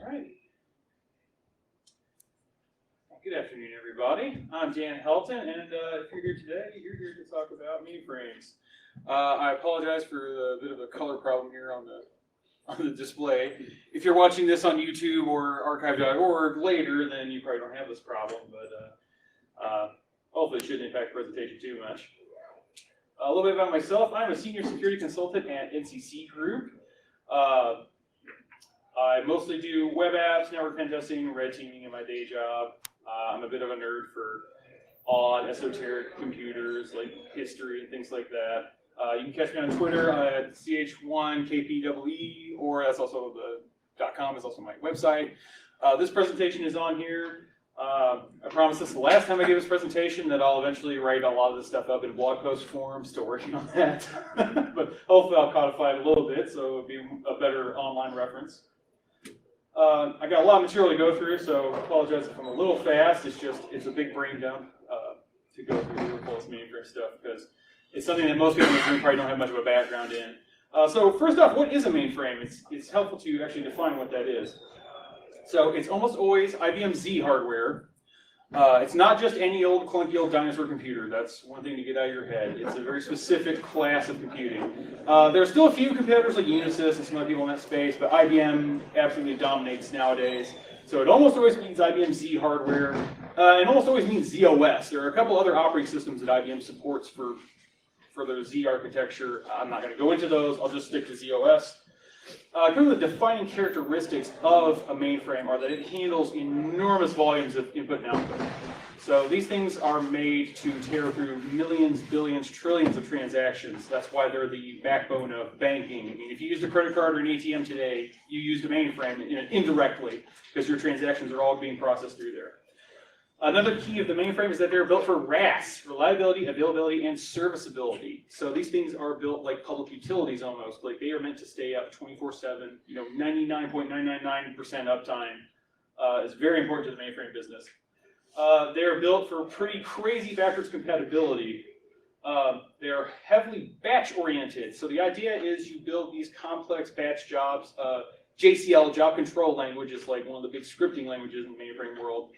Alrighty. Good afternoon, everybody. I'm Dan Helton, and if you're here today, you're here to talk about mainframes. I apologize for a bit of a color problem here on the display. If you're watching this on YouTube or archive.org later, then you probably don't have this problem, but hopefully it shouldn't impact the presentation too much. A little bit about myself. I'm a senior security consultant at NCC Group. I mostly do web apps, network pen testing, red teaming in my day job. I'm a bit of a nerd for odd, esoteric computers, like history and things like that. You can catch me on Twitter at ch1kpwe, or that's also the .com is also my website. This presentation is on here. I promise this is the last time I give this presentation, that I'll eventually write a lot of this stuff up in blog post form. Still working on that. But hopefully I'll codify it a little bit so it'll be a better online reference. I got a lot of material to go through, so I apologize if I'm a little fast. It's a big brain dump to go through all this mainframe stuff, because it's something that most people in this room probably don't have much of a background in. So first off, what is a mainframe? It's helpful to actually define what that is. So it's almost always IBM Z hardware. It's not just any old clunky old dinosaur computer. That's one thing to get out of your head. It's a very specific class of computing. There are still a few competitors like Unisys and some other people in that space, but IBM absolutely dominates nowadays. So it almost always means IBM Z hardware. It almost always means ZOS. There are a couple other operating systems that IBM supports for their Z architecture. I'm not going to go into those. I'll just stick to ZOS. Kind of the defining characteristics of a mainframe are that it handles enormous volumes of input and output. So these things are made to tear through millions, billions, trillions of transactions. That's why they're the backbone of banking. I mean, if you used a credit card or an ATM today, you used a mainframe indirectly, because your transactions are all being processed through there. Another key of the mainframe is that they're built for RAS, reliability, availability, and serviceability. So these things are built like public utilities almost. Like they are meant to stay up 24/7, 99.999% uptime. Is very important to the mainframe business. They are built for pretty crazy backwards compatibility. They are heavily batch oriented. So the idea is you build these complex batch jobs. JCL, job control language, is like one of the big scripting languages in the mainframe world.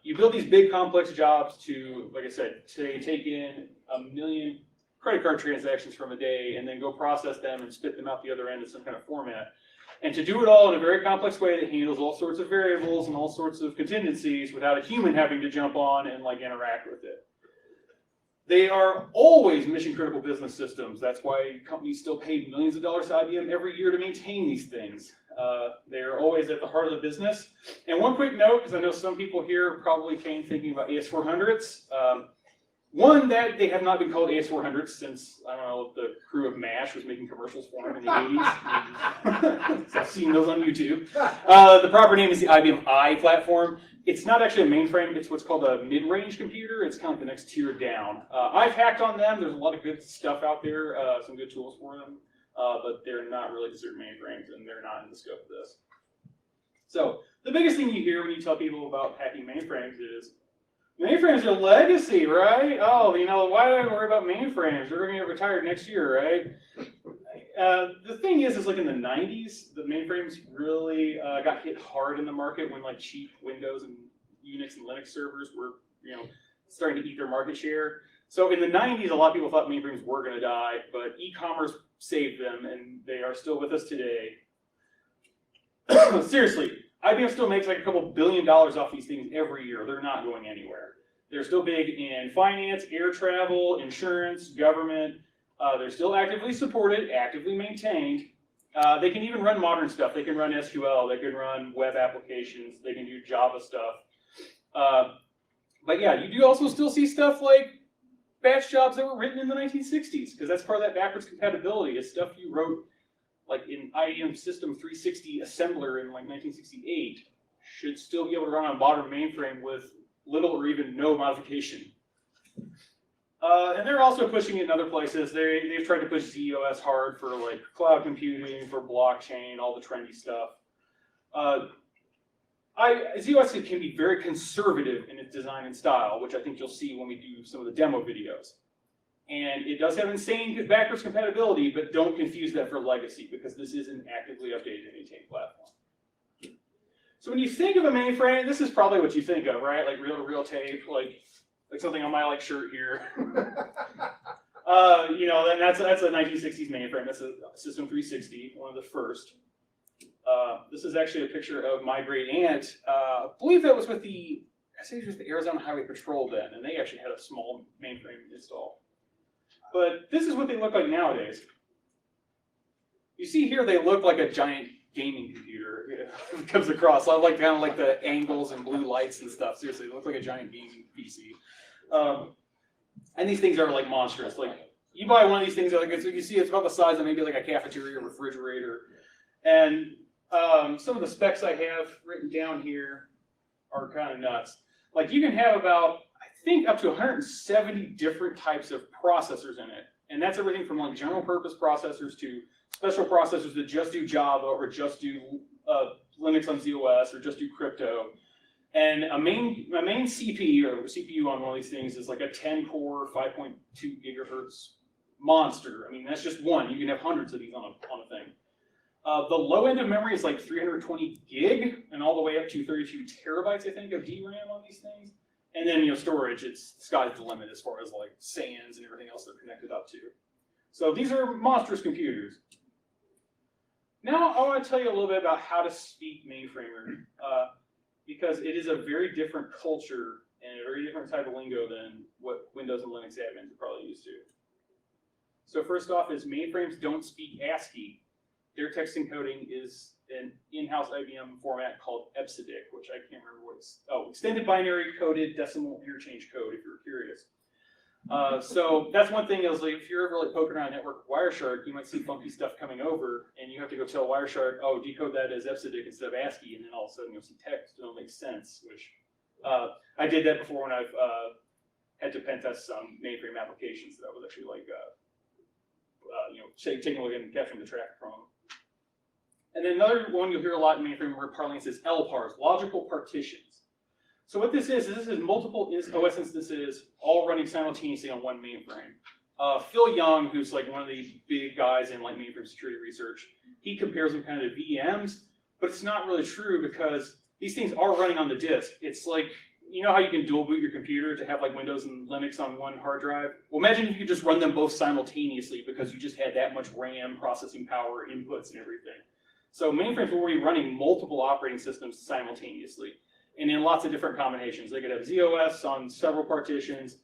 You build these big complex jobs to, like I said, to take in 1 million credit card transactions from a day and then go process them and spit them out the other end in some kind of format. And to do it all in a very complex way that handles all sorts of variables and all sorts of contingencies without a human having to jump on and like interact with it. They are always mission critical business systems. That's why companies still pay millions of dollars to IBM every year to maintain these things. They're always at the heart of the business. And one quick note, because I know some people here probably came thinking about AS400s. One, that they have not been called AS400s since, I don't know, the crew of MASH was making commercials for them in the 80s. So I've seen those on YouTube. The proper name is the IBM I platform. It's not actually a mainframe, it's what's called a mid-range computer. It's kind of the next tier down. I've hacked on them. There's a lot of good stuff out there, some good tools for them, but they're not really considered mainframes, and they're not in the scope of this. So the biggest thing you hear when you tell people about hacking mainframes is, mainframes are legacy, right? Oh, why do I worry about mainframes? They're going to get retired next year, right? The thing is like in the 90s, the mainframes really got hit hard in the market when like cheap Windows and Unix and Linux servers were, starting to eat their market share. So in the 90s, a lot of people thought mainframes were going to die, but e-commerce saved them, and they are still with us today. Seriously, IBM still makes like a couple $1 billion off these things every year. They're not going anywhere. They're still big in finance, air travel, insurance, government. They're still actively supported, actively maintained. They can even run modern stuff. They can run SQL. They can run web applications. They can do Java stuff. But yeah, you do also still see stuff like batch jobs that were written in the 1960s, because that's part of that backwards compatibility. Is stuff you wrote like in IBM System 360 assembler in like 1968 should still be able to run on a modern mainframe with little or even no modification. And they're also pushing it in other places. They've tried to push ZOS hard for like cloud computing, for blockchain, all the trendy stuff. ZOS can be very conservative in its design and style, which I think you'll see when we do some of the demo videos. And it does have insane backwards compatibility, but don't confuse that for legacy, because this is an actively updated and maintained platform. So when you think of a mainframe, this is probably what you think of, right? Like reel-to-reel tape, like something on my shirt here. You know, then that's a 1960s mainframe. That's a System 360, one of the first. This is actually a picture of my great aunt. I believe that was with the Arizona Highway Patrol then, and they actually had a small mainframe install. But this is what they look like nowadays. You see here, they look like a giant gaming computer. It comes across. I like kind of like the angles and blue lights and stuff. Seriously, they look like a giant gaming PC. And these things are like monstrous. Like you buy one of these things, like you see, it's about the size of maybe like a cafeteria or refrigerator. And some of the specs I have written down here are kind of nuts. Like you can have about, I think, up to 170 different types of processors in it. And that's everything from like general purpose processors to special processors that just do Java or just do Linux on ZOS or just do crypto. And a main CPU on one of these things is like a 10-core, 5.2 gigahertz monster. I mean, that's just one. You can have hundreds of these on a thing. The low end of memory is like 320 gig and all the way up to 32 terabytes, I think, of DRAM on these things. And then, you know, storage, it's sky's the limit as far as like SANs and everything else they're connected up to. So these are monstrous computers. Now I want to tell you a little bit about how to speak mainframer, because it is a very different culture and a very different type of lingo than what Windows and Linux admins are probably used to. So first off is mainframes don't speak ASCII. Their text encoding is an in-house IBM format called EBCDIC, which I can't remember what it's, extended binary coded decimal interchange code, if you're curious. So that's one thing is like, if you're ever like poking around network Wireshark, you might see funky stuff coming over, and you have to go tell Wireshark, oh, decode that as EBCDIC instead of ASCII, and then all of a sudden you'll see text that don't make sense. Which I did that before when I've had to pen test some mainframe applications. That was actually like you know, taking a look and capturing the traffic from them. And then another one you'll hear a lot in mainframe parlance is LPARs, logical partitions. So what this is multiple OS instances all running simultaneously on one mainframe. Phil Young, who's like one of the big guys in like mainframe security research, he compares them kind of to VMs, but it's not really true because these things are running on the disk. It's like, you know how you can dual boot your computer to have like Windows and Linux on one hard drive? Well, imagine if you could just run them both simultaneously because you just had that much RAM, processing power, inputs, and everything. So mainframes will be running multiple operating systems simultaneously and in lots of different combinations. They could have ZOS on several partitions.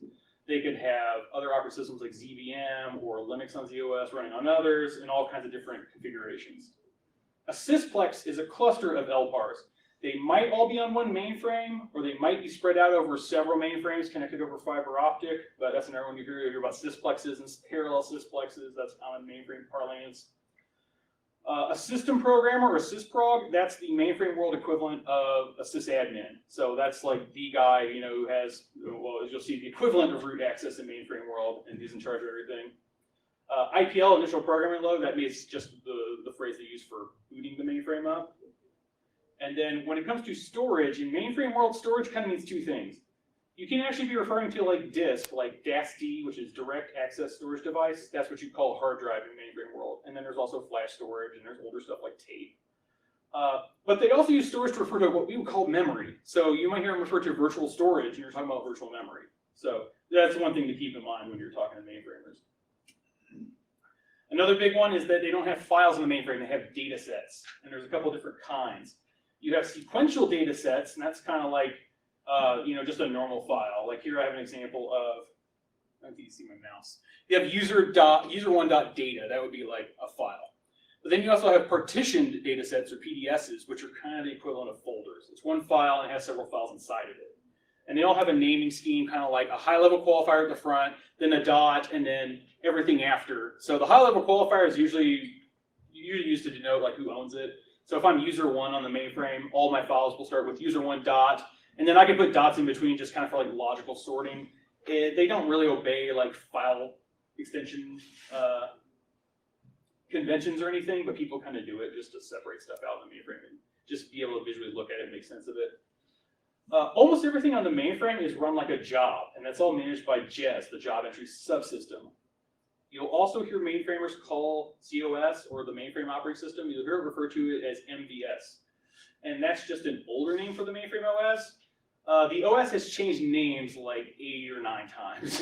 They could have other operating systems like ZVM or Linux on ZOS running on others and all kinds of different configurations. A sysplex is a cluster of LPARs. They might all be on one mainframe, or they might be spread out over several mainframes connected over fiber optic, but that's another one you hear about sysplexes and parallel sysplexes. That's common mainframe parlance. A system programmer, or a sysprog, that's the mainframe world equivalent of a sysadmin. So that's like the guy, you know, who has, well, as you'll see, the equivalent of root access in mainframe world, and he's in charge of everything. IPL, initial programming load, that means just the phrase they use for booting the mainframe up. And then when it comes to storage, in mainframe world, storage kind of means two things. You can actually be referring to like disk, like DASD, which is direct access storage device. That's what you call hard drive in mainframe world. And then there's also flash storage, and there's older stuff like tape. But they also use storage to refer to what we would call memory. So you might hear them refer to virtual storage, and you're talking about virtual memory. So that's one thing to keep in mind when you're talking to mainframers. Another big one is that they don't have files in the mainframe, they have data sets. And there's a couple different kinds. You have sequential data sets, and that's kind of like you know, just a normal file. Like here I have an example of, I don't think you see my mouse. You have user1.data, that would be like a file. But then you also have partitioned data sets, or PDSs, which are kind of the equivalent of folders. It's one file and it has several files inside of it. And they all have a naming scheme, kind of like a high-level qualifier at the front, then a dot, and then everything after. So the high-level qualifier is usually used to denote like who owns it. So if I'm user1 on the mainframe, all my files will start with user1 dot, and then I can put dots in between just kind of for like logical sorting. They don't really obey like file extension conventions or anything, but people kind of do it just to separate stuff out in the mainframe and just be able to visually look at it and make sense of it. Almost everything on the mainframe is run like a job, and that's all managed by JES, the job entry subsystem. You'll also hear mainframers call COS, or the mainframe operating system, you'll hear it referred to it as MVS. and that's just an older name for the mainframe OS. The OS has changed names like 8 or 9 times.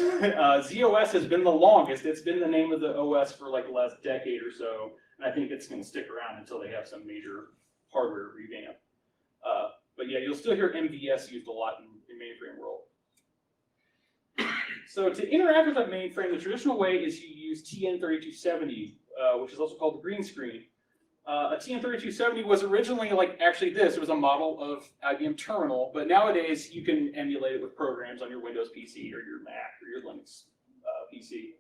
ZOS has been the longest. It's been the name of the OS for like the last decade or so, and I think it's going to stick around until they have some major hardware revamp. But yeah, you'll still hear MVS used a lot in mainframe world. So to interact with that mainframe, the traditional way is you use TN3270, which is also called the green screen. A TN3270 was originally like actually this. It was a model of IBM Terminal, but nowadays you can emulate it with programs on your Windows PC or your Mac or your Linux PC.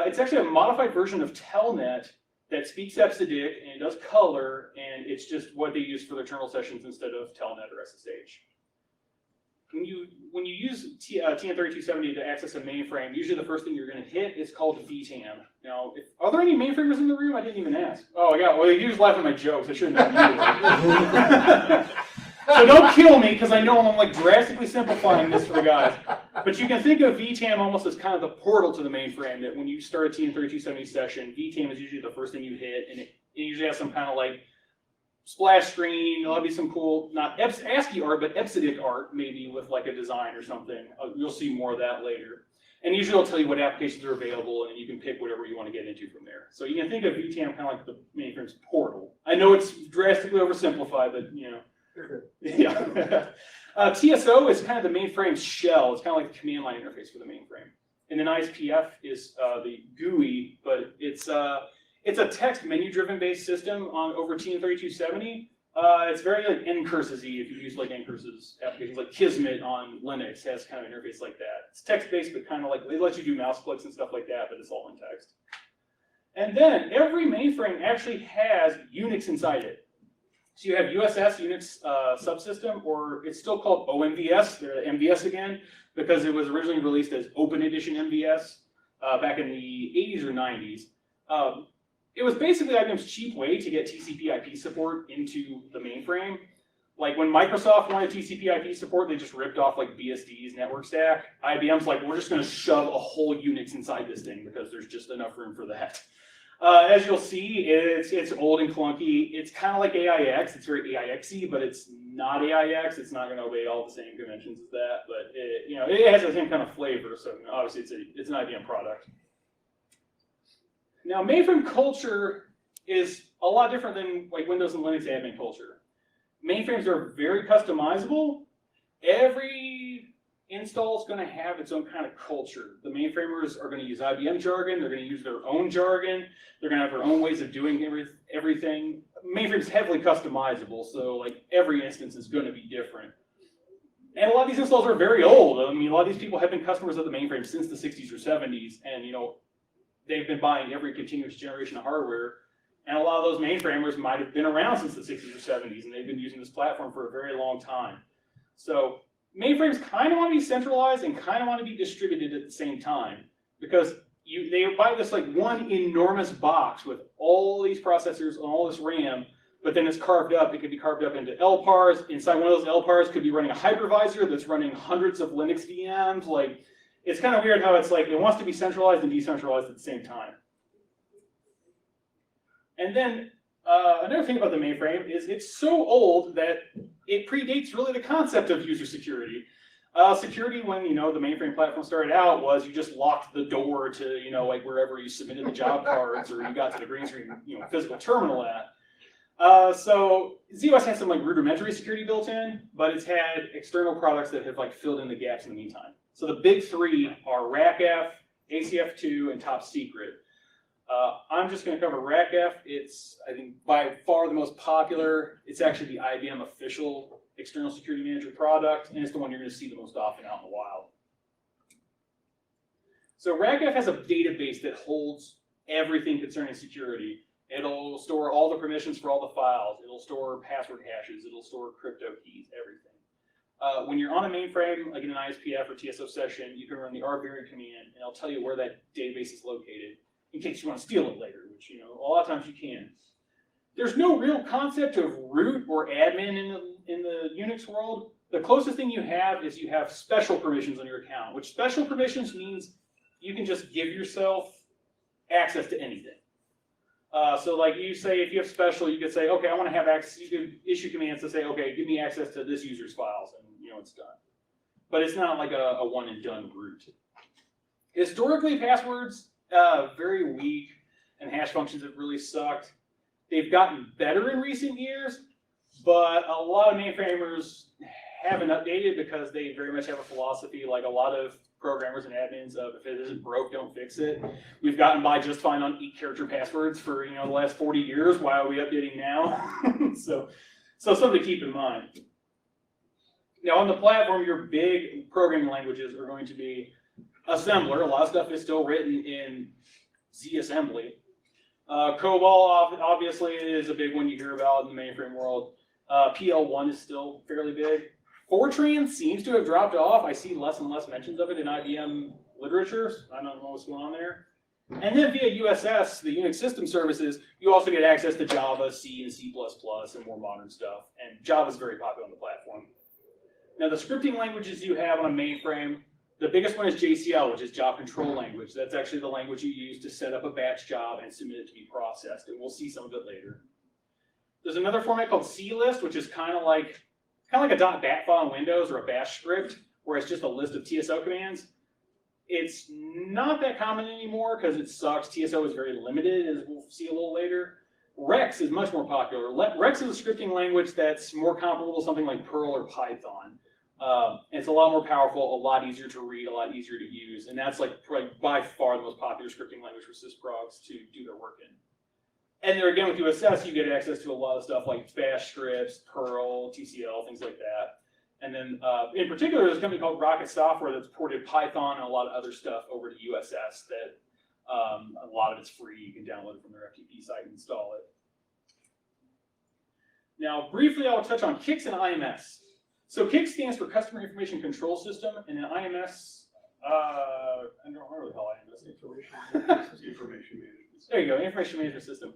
It's actually a modified version of Telnet that speaks EBCDIC and it does color, and it's just what they use for their terminal sessions instead of Telnet or SSH. When you use TN3270 to access a mainframe, usually the first thing you're going to hit is called VTAM. Now, are there any mainframers in the room? I didn't even ask. Oh, yeah. Well, you just laugh at my jokes. I shouldn't have. So don't kill me, because I know I'm like drastically simplifying this for the guys. But you can think of VTAM almost as kind of the portal to the mainframe. That when you start a TN3270 session, VTAM is usually the first thing you hit, and it usually has some kind of like splash screen. There'll be some cool, not ASCII art, but EBCDIC art, maybe with like a design or something. You'll see more of that later. And usually it'll tell you what applications are available, and you can pick whatever you want to get into from there. So you can think of VTAM kind of like the mainframe's portal. I know it's drastically oversimplified, but you know. Yeah. TSO is kind of the mainframe's shell. It's kind of like the command line interface for the mainframe. And then ISPF is the GUI, but it's a text menu-driven based system on over TN3270. It's very like ncurses-y if you use like ncurses applications, like Kismet on Linux has kind of an interface like that. It's text-based, but kind of like, it lets you do mouse clicks and stuff like that, but it's all in text. And then every mainframe actually has Unix inside it. So you have USS, Unix subsystem, or it's still called OMVS, they're MVS again, because it was originally released as Open Edition MVS back in the 80s or 90s. It was basically IBM's cheap way to get TCP/IP support into the mainframe. Like when Microsoft wanted TCP/IP support, they just ripped off like BSD's network stack. IBM's like, we're just going to shove a whole Unix inside this thing because there's just enough room for that. As you'll see, it's old and clunky. It's kind of like AIX. It's very AIX-y, but it's not AIX. It's not going to obey all the same conventions as that, but it has the same kind of flavor. So obviously, it's an IBM product. Now, mainframe culture is a lot different than like Windows and Linux admin culture. Mainframes are very customizable. Every install is going to have its own kind of culture. The mainframers are going to use IBM jargon. They're going to use their own jargon. They're going to have their own ways of doing everything. Mainframe's heavily customizable, so like every instance is going to be different. And a lot of these installs are very old. I mean, a lot of these people have been customers of the mainframe since the 60s or 70s, and they've been buying every continuous generation of hardware, and a lot of those mainframers might have been around since the 60s or 70s, and they've been using this platform for a very long time. So mainframes kind of want to be centralized and kind of want to be distributed at the same time, because they buy this like one enormous box with all these processors and all this RAM, but then it's carved up. It could be carved up into LPARs. Inside one of those LPARs could be running a hypervisor that's running hundreds of Linux VMs. Like, it's kind of weird how it's like it wants to be centralized and decentralized at the same time. And then another thing about the mainframe is it's so old that it predates really the concept of user security. Security, when the mainframe platform started out, was you just locked the door to like wherever you submitted the job cards or you got to the green screen physical terminal at. So ZOS has some like rudimentary security built in, but it's had external products that have like filled in the gaps in the meantime. So the big three are RACF, ACF2, and Top Secret. I'm just going to cover RACF. It's, I think, by far the most popular. It's actually the IBM official external security manager product, and it's the one you're going to see the most often out in the wild. So RACF has a database that holds everything concerning security. It'll store all the permissions for all the files. It'll store password hashes. It'll store crypto keys, everything. When you're on a mainframe, like in an ISPF or TSO session, you can run the rvariant command, and it'll tell you where that database is located in case you want to steal it later, which a lot of times you can. There's no real concept of root or admin in the Unix world. The closest thing you have is you have special permissions on your account, which special permissions means you can just give yourself access to anything. So like you say, if you have special, you could say, okay, I want to have access. You could issue commands to say, okay, give me access to this user's files, and it's done. But it's not like a one and done root. Historically, passwords very weak, and hash functions have really sucked. They've gotten better in recent years, but a lot of mainframers haven't updated because they very much have a philosophy, like a lot of programmers and admins, of if it isn't broke, don't fix it. We've gotten by just fine on 8-character passwords for the last 40 years. Why are we updating now? so something to keep in mind. Now on the platform, your big programming languages are going to be assembler. A lot of stuff is still written in Z assembly. COBOL obviously is a big one you hear about in the mainframe world. PL1 is still fairly big. Fortran seems to have dropped off. I see less and less mentions of it in IBM literature. I don't know what's going on there. And then via USS, the Unix System Services, you also get access to Java, C, and C++, and more modern stuff. And Java is very popular on the platform. Now, the scripting languages you have on a mainframe, the biggest one is JCL, which is Job Control Language. That's actually the language you use to set up a batch job and submit it to be processed, and we'll see some of it later. There's another format called CList, which is kind of like a .bat file in Windows or a bash script, where it's just a list of TSO commands. It's not that common anymore because it sucks. TSO is very limited, as we'll see a little later. Rex is much more popular. Rex is a scripting language that's more comparable to something like Perl or Python. It's a lot more powerful, a lot easier to read, a lot easier to use, and that's like by far the most popular scripting language for sysprogs to do their work in. And there again with USS, you get access to a lot of stuff like bash scripts, Perl, TCL, things like that. And then in particular, there's a company called Rocket Software that's ported Python and a lot of other stuff over to USS that a lot of it's free. You can download it from their FTP site and install it. Now, briefly, I'll touch on CICS and IMS. So CICS stands for Customer Information Control System, and then IMS, I don't remember what the hell IMS stands for. Information management. There you go, Information Management System.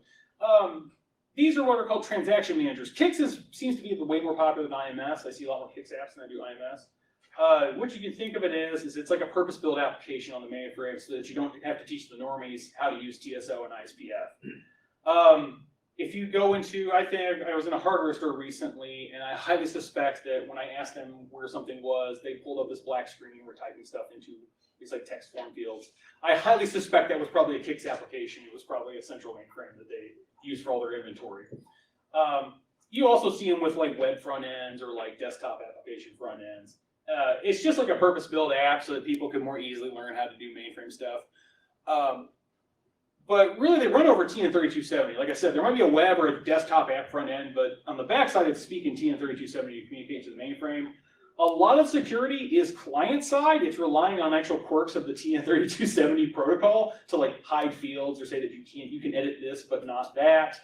These are what are called transaction managers. CICS seems to be way more popular than IMS. I see a lot more CICS apps than I do IMS. What you can think of it as is it's like a purpose-built application on the mainframe so that you don't have to teach the normies how to use TSO and ISPF. If you go into, I think I was in a hardware store recently, and I highly suspect that when I asked them where something was, they pulled up this black screen and were typing stuff into these like text form fields. I highly suspect that was probably a CICS application. It was probably a central mainframe that they use for all their inventory. You also see them with like web front ends or like desktop application front ends. It's just like a purpose-built app so that people can more easily learn how to do mainframe stuff. But really, they run over TN3270. Like I said, there might be a web or a desktop app front end, but on the backside, it's speaking TN3270 to communicate to the mainframe. A lot of security is client-side. It's relying on actual quirks of the TN3270 protocol to like hide fields or say that you can edit this but not that.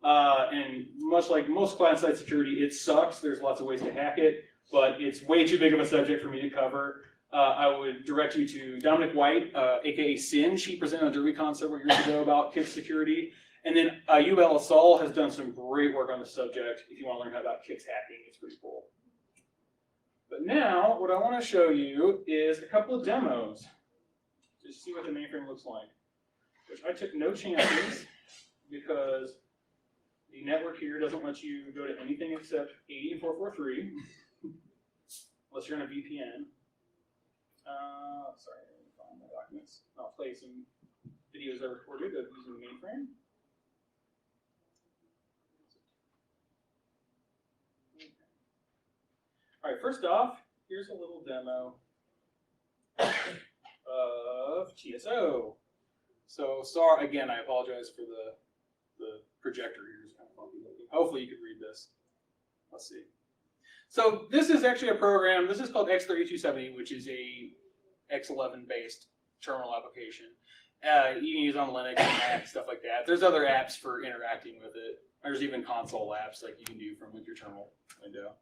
And much like most client-side security, it sucks. There's lots of ways to hack it, but it's way too big of a subject for me to cover. I would direct you to Dominic White, aka Sin. She presented on DerbyCon several years ago about CICS security. And then Ayub El-Asal has done some great work on the subject. If you want to learn about CICS hacking, it's pretty cool. But now, what I want to show you is a couple of demos to see what the mainframe looks like. Which I took no chances because the network here doesn't let you go to anything except 80 and 443, unless you're on a VPN. Sorry, let me find my documents. I'll play some videos I recorded of using the mainframe. All right, first off, here's a little demo of TSO. So, sorry, again, I apologize for the projector here is kind of funky looking. Hopefully you can read this. Let's see. So this is actually a program, this is called X3270, which is a X11 based terminal application. You can use on Linux and Mac, stuff like that. There's other apps for interacting with it. There's even console apps like you can do from your terminal window.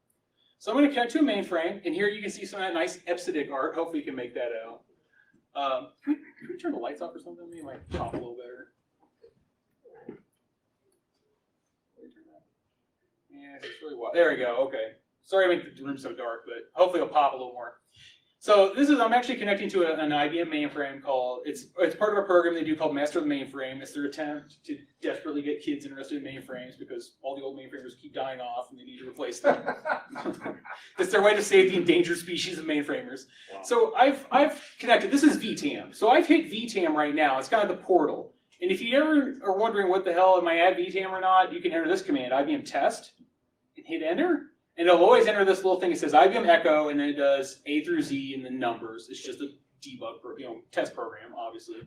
So I'm going to connect to a mainframe, and here you can see some of that nice Epsidic art. Hopefully you can make that out. Can we turn the lights off or something? Maybe it might pop a little better. Yeah, it's really wild. There we go, okay. Sorry to make the room so dark, but hopefully it'll pop a little more. So this is, I'm actually connecting to an IBM mainframe called, it's part of a program they do called Master of the Mainframe. It's their attempt to desperately get kids interested in mainframes because all the old mainframers keep dying off and they need to replace them. It's their way to save the endangered species of mainframers. Wow. So I've connected, this is VTAM. So I've hit VTAM right now, it's kind of the portal. And if you ever are wondering what the hell, am I at VTAM or not, you can enter this command, IBM test, and hit enter. And it'll always enter this little thing. It says IBM Echo, and then it does A through Z and the numbers. It's just a debug, test program, obviously.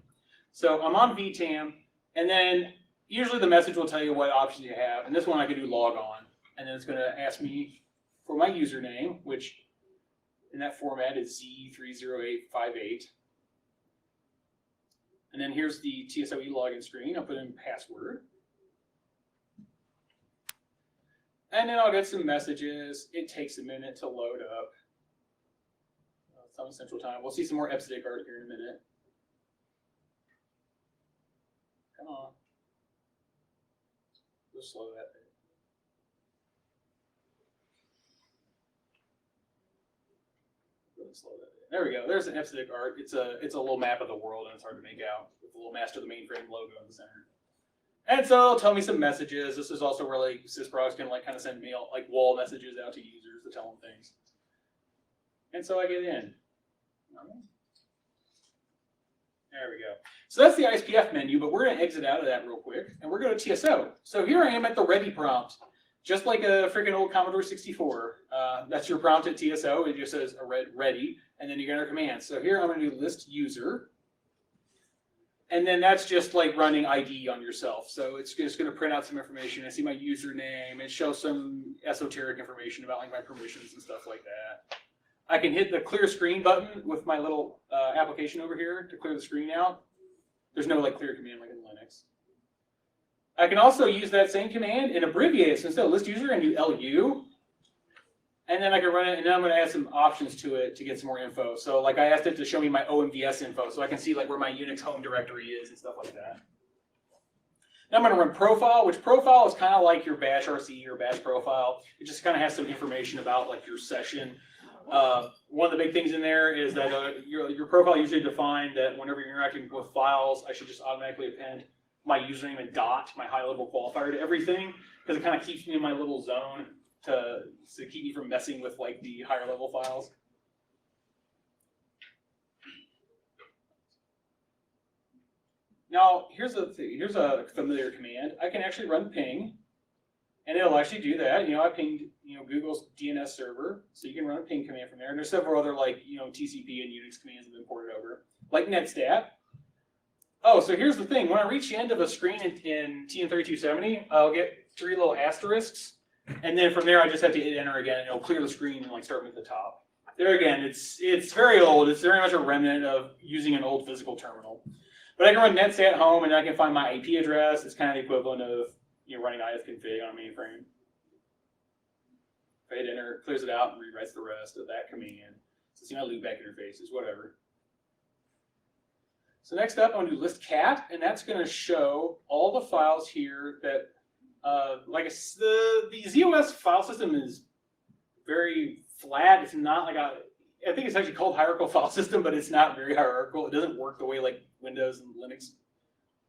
So I'm on VTAM, and then usually the message will tell you what options you have. And this one I can do log on, and then it's going to ask me for my username, which in that format is Z30858. And then here's the TSOE login screen. I'll put in password. And then I'll get some messages. It takes a minute to load up. It's on Central Time. We'll see some more EPSIC art here in a minute. Come on. We'll slow that bit. Really slow that bit. There we go. There's an EPSIC art. It's a little map of the world, and it's hard to make out with the little Master of the Mainframe logo in the center. And so it'll tell me some messages. This is also where like sysprocs can like kind of send mail, like wall messages out to users to tell them things. And so I get in. There we go. So that's the ISPF menu, but we're going to exit out of that real quick, and we're going to TSO. So here I am at the ready prompt, just like a freaking old Commodore 64. That's your prompt at TSO. It just says a ready, and then you get our commands. So here I'm going to do list user. And then that's just like running ID on yourself. So it's just going to print out some information. I see my username. It shows some esoteric information about like my permissions and stuff like that. I can hit the clear screen button with my little application over here to clear the screen out. There's no like clear command like in Linux. I can also use that same command and abbreviate it. So instead of list user, and do LU. And then I can run it, and then I'm going to add some options to it to get some more info. So like I asked it to show me my OMVS info, so I can see like where my Unix home directory is and stuff like that. Now I'm going to run profile, which profile is kind of like your bash RC or bash profile. It just kind of has some information about like your session. One of the big things in there is that your profile usually defined that whenever you're interacting with files, I should just automatically append my username and dot, my high-level qualifier to everything, because it kind of keeps me in my little zone to keep me from messing with like the higher level files. Now here's a familiar command. I can actually run ping, and it'll actually do that. I pinged Google's DNS server, so you can run a ping command from there. And there's several other like TCP and Unix commands that have been ported over, like netstat. Oh, so here's the thing. When I reach the end of a screen in TN3270, I'll get 3 little asterisks. And then from there, I just have to hit enter again, and it'll clear the screen and like start with the top. There again, it's very old. It's very much a remnant of using an old physical terminal. But I can run netstat home, and I can find my IP address. It's kind of the equivalent of running ifconfig on a mainframe. If I hit enter, it clears it out and rewrites the rest of that command. So see my loopback interfaces, whatever. So next up, I'm going to do list cat, and that's going to show all the files here that. Like the ZOS file system is very flat. It's not like I think it's actually called hierarchical file system, but it's not very hierarchical. It doesn't work the way like Windows and Linux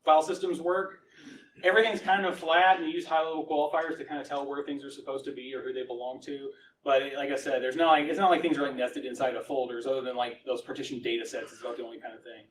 file systems work. Everything's kind of flat, and you use high-level qualifiers to kind of tell where things are supposed to be or who they belong to. But like I said, it's not like things are like nested inside of folders, other than like those partitioned data sets is about the only kind of thing.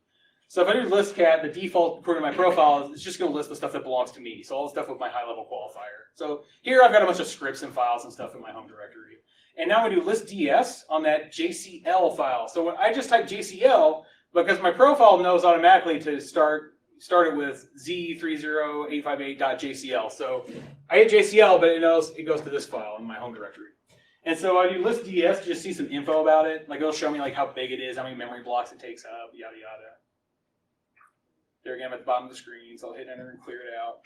So if I do list cat, the default according to my profile is it's just going to list the stuff that belongs to me. So all the stuff with my high-level qualifier. So here I've got a bunch of scripts and files and stuff in my home directory. And now I'm going to do list ds on that JCL file. So when I just type JCL, because my profile knows automatically to start it with z30858.jcl. So I hit JCL, but it knows it goes to this file in my home directory. And so I do list ds to just see some info about it. Like it'll show me like how big it is, how many memory blocks it takes up, yada yada. There again, I'm at the bottom of the screen, so I'll hit enter and clear it out.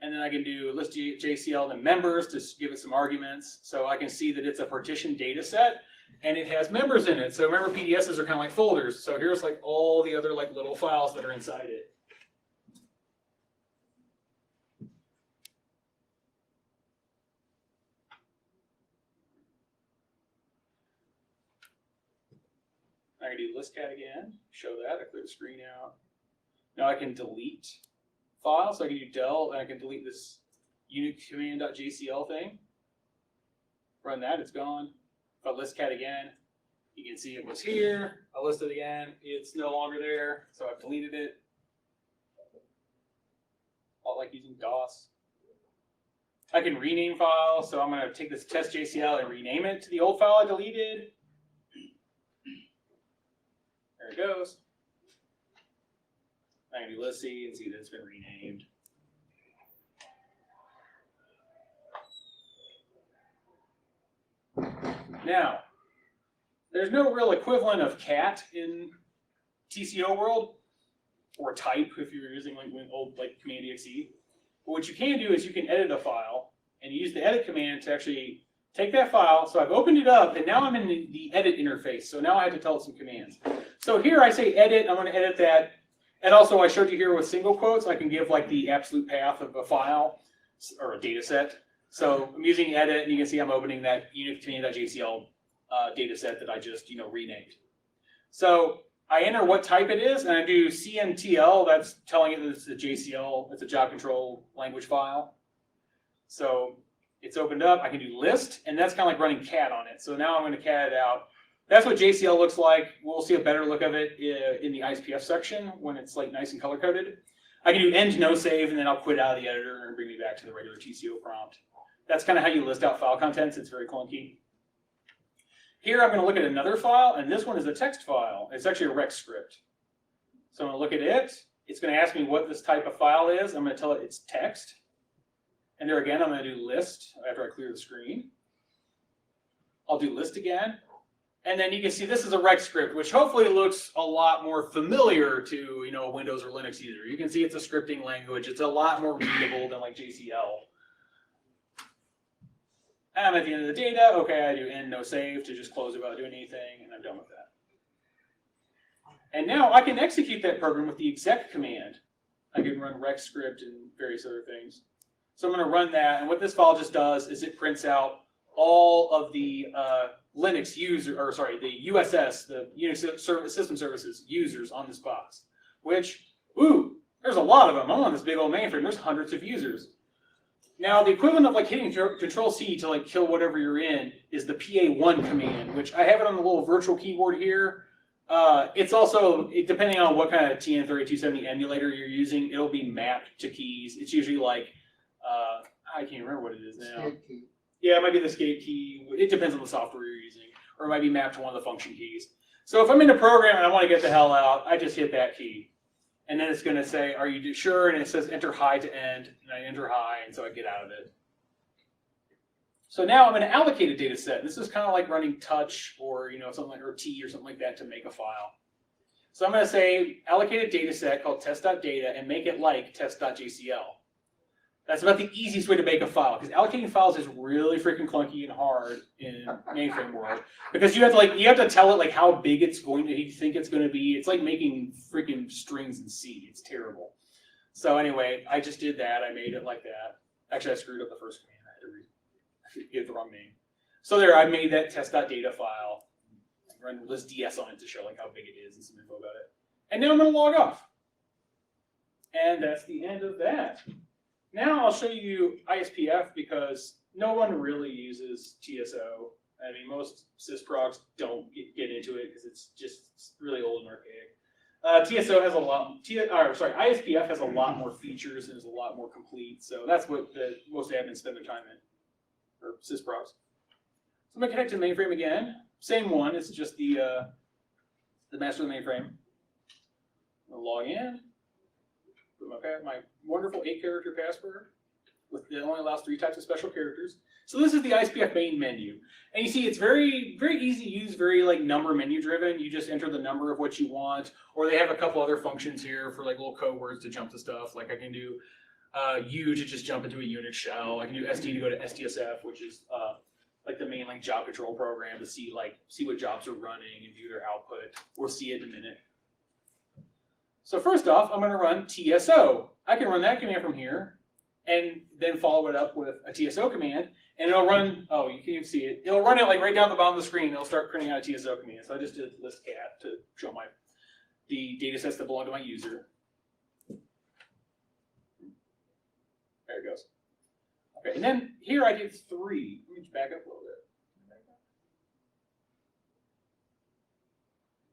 And then I can do list JCL to members to give it some arguments. So I can see that it's a partitioned data set, and it has members in it. So remember, PDSs are kind of like folders. So here's like all the other like little files that are inside it. I can do listcat again, show that, I clear the screen out. Now I can delete files, so I can do del, and I can delete this unitcommand.jcl thing. Run that, it's gone. If I listcat again, you can see it was here. I list it again, it's no longer there, so I've deleted it. I like using DOS. I can rename files, so I'm going to take this test.jcl and rename it to the old file I deleted. There it goes. I can do list C and see that it's been renamed. Now, there's no real equivalent of cat in TCO world, or type if you're using like old like command exe. But what you can do is you can edit a file and use the edit command to actually take that file. So I've opened it up and now I'm in the edit interface. So now I have to tell it some commands. So here I say edit, I'm going to edit that. And also I showed you here with single quotes, I can give like the absolute path of a file or a data set. So I'm using edit and you can see I'm opening that unitcommand.jcl data set that I just renamed. So I enter what type it is, and I do CNTL, that's telling it that it's a JCL, it's a job control language file. So it's opened up, I can do list, and that's kind of like running cat on it. So now I'm going to cat it out. That's what JCL looks like. We'll see a better look of it in the ISPF section when it's like nice and color-coded. I can do end no save, and then I'll quit out of the editor and bring me back to the regular TCO prompt. That's kind of how you list out file contents. It's very clunky. Here I'm going to look at another file, and this one is a text file. It's actually a rec script. So I'm going to look at it. It's going to ask me what this type of file is. I'm going to tell it it's text. And there again, I'm going to do list after I clear the screen. I'll do list again. And then you can see this is a rec script, which hopefully looks a lot more familiar to a Windows or Linux user. You can see it's a scripting language. It's a lot more readable than like JCL. I'm at the end of the data. Okay, I do end no save to just close it without doing anything, and I'm done with that. And now I can execute that program with the exec command. I can run rec script and various other things. So I'm going to run that, and what this file just does is it prints out all of the Linux user, or sorry, the USS, the Unix System Services users on this box. Which, ooh, there's a lot of them. I'm on this big old mainframe. There's hundreds of users. Now, the equivalent of like hitting Control-C to like kill whatever you're in is the PA1 command, which I have it on the little virtual keyboard here. It's also, depending on what kind of TN3270 emulator you're using, it'll be mapped to keys. It's usually like, I can't remember what it is now. Escape key. Yeah, it might be the escape key. It depends on the software you're using. Or it might be mapped to one of the function keys. So if I'm in a program and I want to get the hell out, I just hit that key. And then it's going to say, are you sure? And it says enter high to end. And I enter high, and so I get out of it. So now I'm going to allocate a data set. This is kind of like running touch or something like or T or something like that to make a file. So I'm going to say allocate a data set called test.data and make it like test.jcl. That's about the easiest way to make a file, because allocating files is really freaking clunky and hard in mainframe world, because you have to tell it like how big it's going to you think it's going to be. It's like making freaking strings in C. It's terrible. So anyway, I just did that. I made it like that. Actually, I screwed up the first command. I had to give the wrong name. So there, I made that test.data file. Run list ds on it to show like how big it is and some info about it. And now I'm going to log off. And that's the end of that. Now I'll show you ISPF, because no one really uses TSO. I mean, most sysprocs don't get into it because it's just really old and archaic. TSO has a lot. ISPF has a lot more features and is a lot more complete. So that's what most admins spend their time in, or sysprocs. So I'm gonna connect to the mainframe again. Same one. It's just the master of the mainframe. I'm gonna log in. My wonderful 8-character password that only allows 3 types of special characters. So this is the ISPF main menu, and you see it's very easy to use, very like number menu driven. You just enter the number of what you want, or they have a couple other functions here for like little code words to jump to stuff. Like I can do U to just jump into a Unix shell. I can do SD to go to STSF, which is like the main like job control program to see what jobs are running and view their output. We'll see it in a minute. So first off, I'm going to run TSO. I can run that command from here. and then follow it up with a TSO command, and it'll run, oh, you can't even see it. It'll run it like right down the bottom of the screen. It'll start printing out a TSO command. So I just did list cat to show the data sets that belong to my user. There it goes. Okay, and then here I did 3. Let me back up a little bit.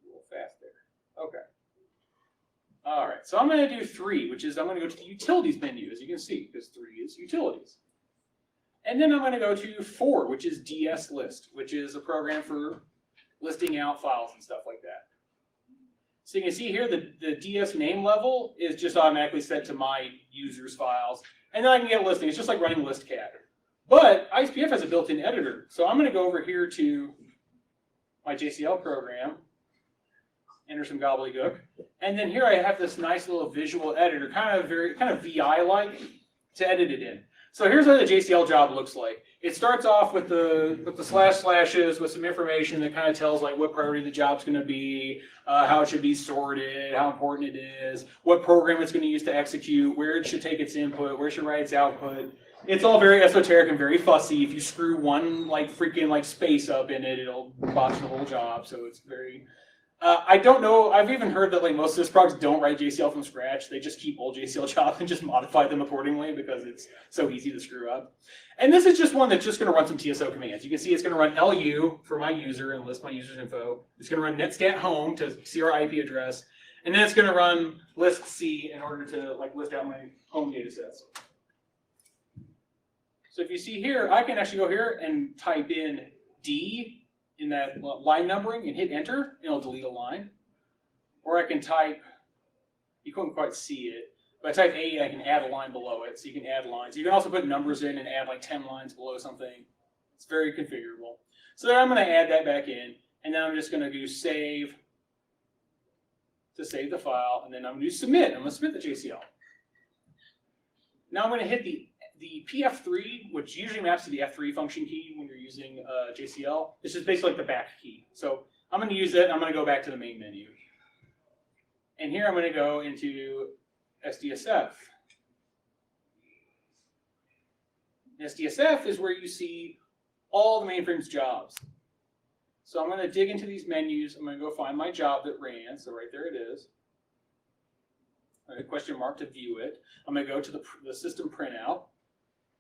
A little fast there. Okay. All right, so I'm going to do 3, which is I'm going to go to the utilities menu, as you can see, because 3 is utilities. And then I'm going to go to 4, which is DS list, which is a program for listing out files and stuff like that. So you can see here the DS name level is just automatically set to my user's files. And then I can get a listing. It's just like running listcat. But ISPF has a built-in editor. So I'm going to go over here to my JCL program, enter some gobbledygook, and then here I have this nice little visual editor, kind of VI-like, to edit it in. So here's what the JCL job looks like. It starts off with the slashes with some information that kind of tells like what priority the job's going to be, how it should be sorted, how important it is, what program it's going to use to execute, where it should take its input, where it should write its output. It's all very esoteric and very fussy. If you screw one freaking space up in it, it'll botch the whole job. So it's very. I don't know. I've even heard that most of these products don't write JCL from scratch. They just keep old JCL jobs and just modify them accordingly because it's so easy to screw up. And this is just one that's just going to run some TSO commands. You can see it's going to run LU for my user and list my user's info. It's going to run netstat home to see our IP address, and then it's going to run list C in order to list out my home data sets. So if you see here, I can actually go here and type in D in that line numbering and hit enter, and it'll delete a line. Or I can type, you couldn't quite see it, but I type A, I can add a line below it, so you can add lines. You can also put numbers in and add 10 lines below something. It's very configurable. So then I'm going to add that back in, and then I'm just going to do save to save the file, and then I'm going to do submit. I'm going to submit the JCL. Now I'm going to hit the PF3, which usually maps to the F3 function key when you're using JCL. This is basically the back key. So I'm going to use it. I'm going to go back to the main menu. And here I'm going to go into SDSF. SDSF is where you see all the Mainframes jobs. So I'm going to dig into these menus. I'm going to go find my job that ran. So right there it is. A question mark to view it. I'm going to go to the system printout.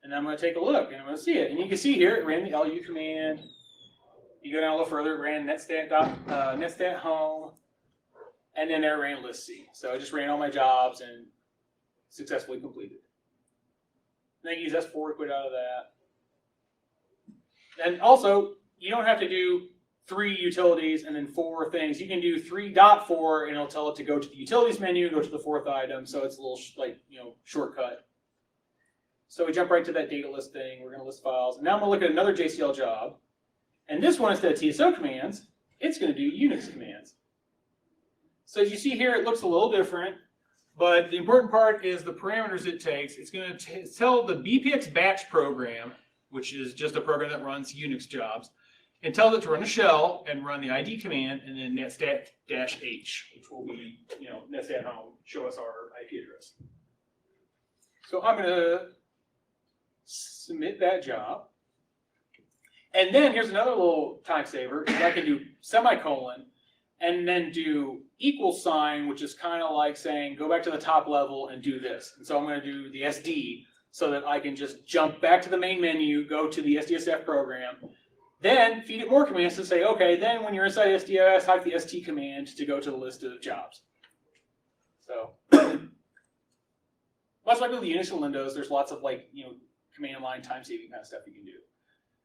And I'm going to take a look, and I'm going to see it. And you can see here, it ran the LU command. You go down a little further, it ran netstat home, and then there ran list C. So I just ran all my jobs and successfully completed. And I can use S4 to quit out of that. And also, you don't have to do 3 utilities and then 4 things. You can do 3.4, and it'll tell it to go to the utilities menu, go to the 4th item. So it's a little shortcut. So we jump right to that data list thing. We're going to list files. And now I'm going to look at another JCL job. And this one, instead of TSO commands, it's going to do Unix commands. So as you see here, it looks a little different. But the important part is the parameters it takes. It's going to tell the BPX batch program, which is just a program that runs Unix jobs, and tell it to run a shell and run the ID command and then netstat-h, which will be, netstat home, show us our IP address. So I'm going to submit that job. And then here's another little time saver. I can do semicolon and then do equal sign, which is kind of like saying, go back to the top level and do this. And so I'm going to do the SD so that I can just jump back to the main menu, go to the SDSF program, then feed it more commands to say, okay, then when you're inside SDS, type the ST command to go to the list of jobs. So much like with the Unix and Windows, there's lots of command line time saving kind of stuff you can do.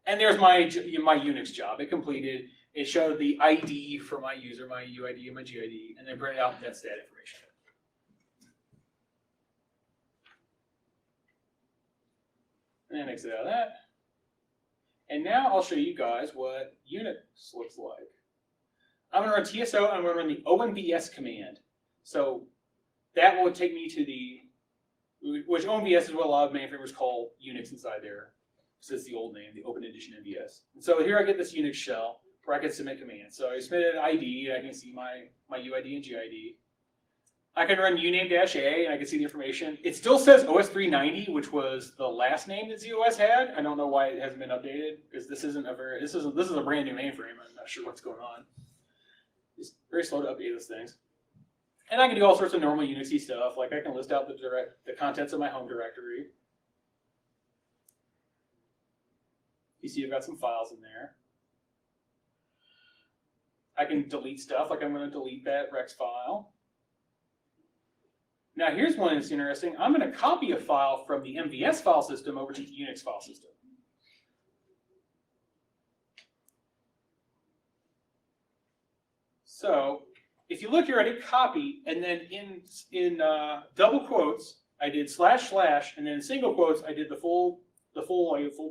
And there's my Unix job. It completed. It showed the ID for my user, my UID and my GID, and then printed out netstat information. And then exit out of that. And now I'll show you guys what Unix looks like. I'm going to run TSO, and I'm going to run the OMVS command. So that will take me to which OMVS is what a lot of mainframers call Unix inside there. So it's the old name, the Open Edition MVS. And so here I get this Unix shell where I can submit commands. So I submitted an ID, I can see my UID and GID. I can run uname-a, and I can see the information. It still says OS 390, which was the last name that ZOS had. I don't know why it hasn't been updated, because this is a brand new mainframe. I'm not sure what's going on. It's very slow to update those things. And I can do all sorts of normal Unixy stuff, like I can list out the contents of my home directory. You see I've got some files in there. I can delete stuff, like I'm going to delete that Rex file. Now here's one that's interesting. I'm going to copy a file from the MVS file system over to the Unix file system. So if you look here, I did copy, and then in double quotes, I did // and then in single quotes, I did the full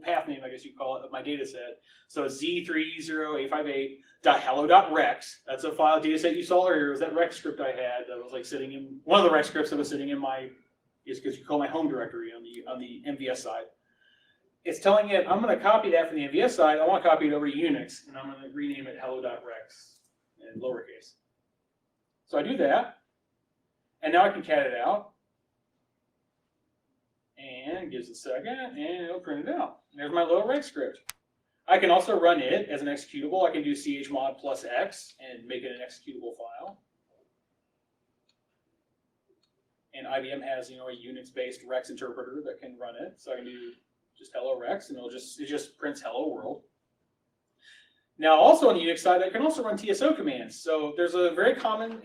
path name, I guess you'd call it, of my data set. So z30858.hello.rex. That's a file data set you saw earlier. It was that Rex script I had that was like sitting in one of the Rex scripts that was sitting in my, because you call my home directory on the MVS side. It's telling it I'm going to copy that from the MVS side. I want to copy it over to Unix, and I'm going to rename it hello.rex in lowercase. So I do that, and now I can cat it out. And gives a second, and it'll print it out. There's my little Rex script. I can also run it as an executable. I can do chmod +x and make it an executable file. And IBM has, a Unix-based Rex interpreter that can run it. So I can do just hello Rex, and it just prints hello world. Now, also on the Unix side, I can also run TSO commands. So there's a very common.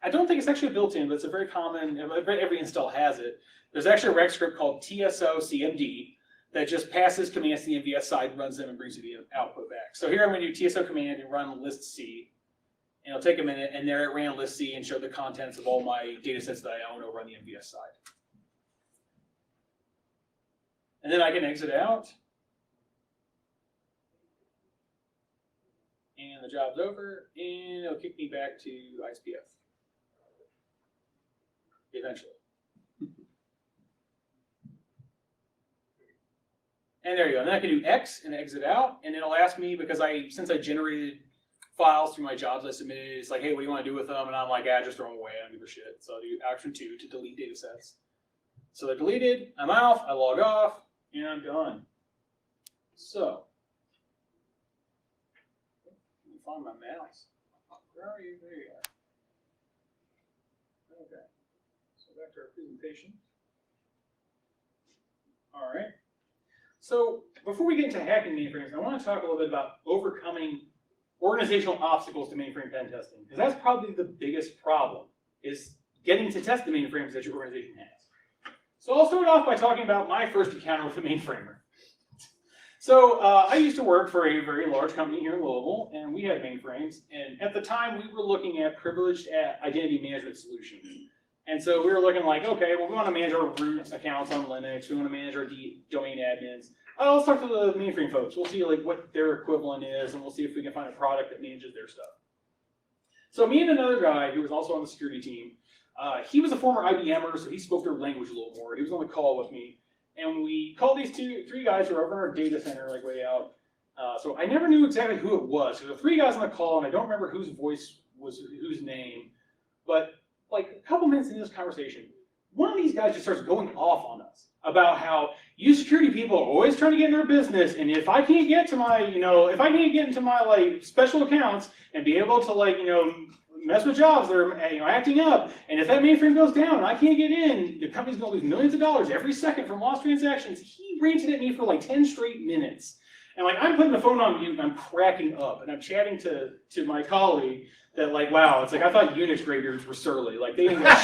I don't think it's actually built-in, but it's a very common. Every install has it. There's actually a Rex script called TSO-CMD that just passes commands to the MVS side, runs them, and brings you the output back. So here I'm going to do TSO command and run list C. And it'll take a minute, and there it ran list C and showed the contents of all my data sets that I own over on the MVS side. And then I can exit out. And the job's over, and it'll kick me back to ISPF. Eventually. And there you go. And then I can do X and exit out, and it'll ask me, because since I generated files through my jobs I submitted, it's like, hey, what do you want to do with them? And I'm like, just throw them away. I don't give a shit. So I'll do action 2 to delete data sets. So they're deleted. I'm out. I log off, and I'm done. So let me find my mouse. Where are you? There you are. Okay. So back to our presentation. All right. So before we get into hacking mainframes, I want to talk a little bit about overcoming organizational obstacles to mainframe pen testing, because that's probably the biggest problem, is getting to test the mainframes that your organization has. So I'll start off by talking about my first encounter with a mainframer. So I used to work for a very large company here in Louisville, and we had mainframes. And at the time, we were looking at privileged identity management solutions. And so we were looking like, okay, well, we want to manage our root accounts on Linux. We want to manage our domain admins. Let's talk to the mainframe folks. We'll see what their equivalent is, and we'll see if we can find a product that manages their stuff. So me and another guy who was also on the security team, he was a former IBMer, so he spoke their language a little more. He was on the call with me. And we called these three guys who were over in our data center, like way out. So I never knew exactly who it was. So there were three guys on the call, and I don't remember whose voice was whose name. But like a couple minutes into this conversation, one of these guys just starts going off on us about how you security people are always trying to get in our business, and if I can't get to my, if I can't get into my like special accounts and be able to mess with jobs that are acting up, and if that mainframe goes down and I can't get in, the company's going to lose millions of dollars every second from lost transactions. He ranted at me for like 10 straight minutes. And like I'm putting the phone on mute and I'm cracking up, and I'm chatting to my colleague that like, wow, it's like I thought Unix graders were surly. Like they didn't get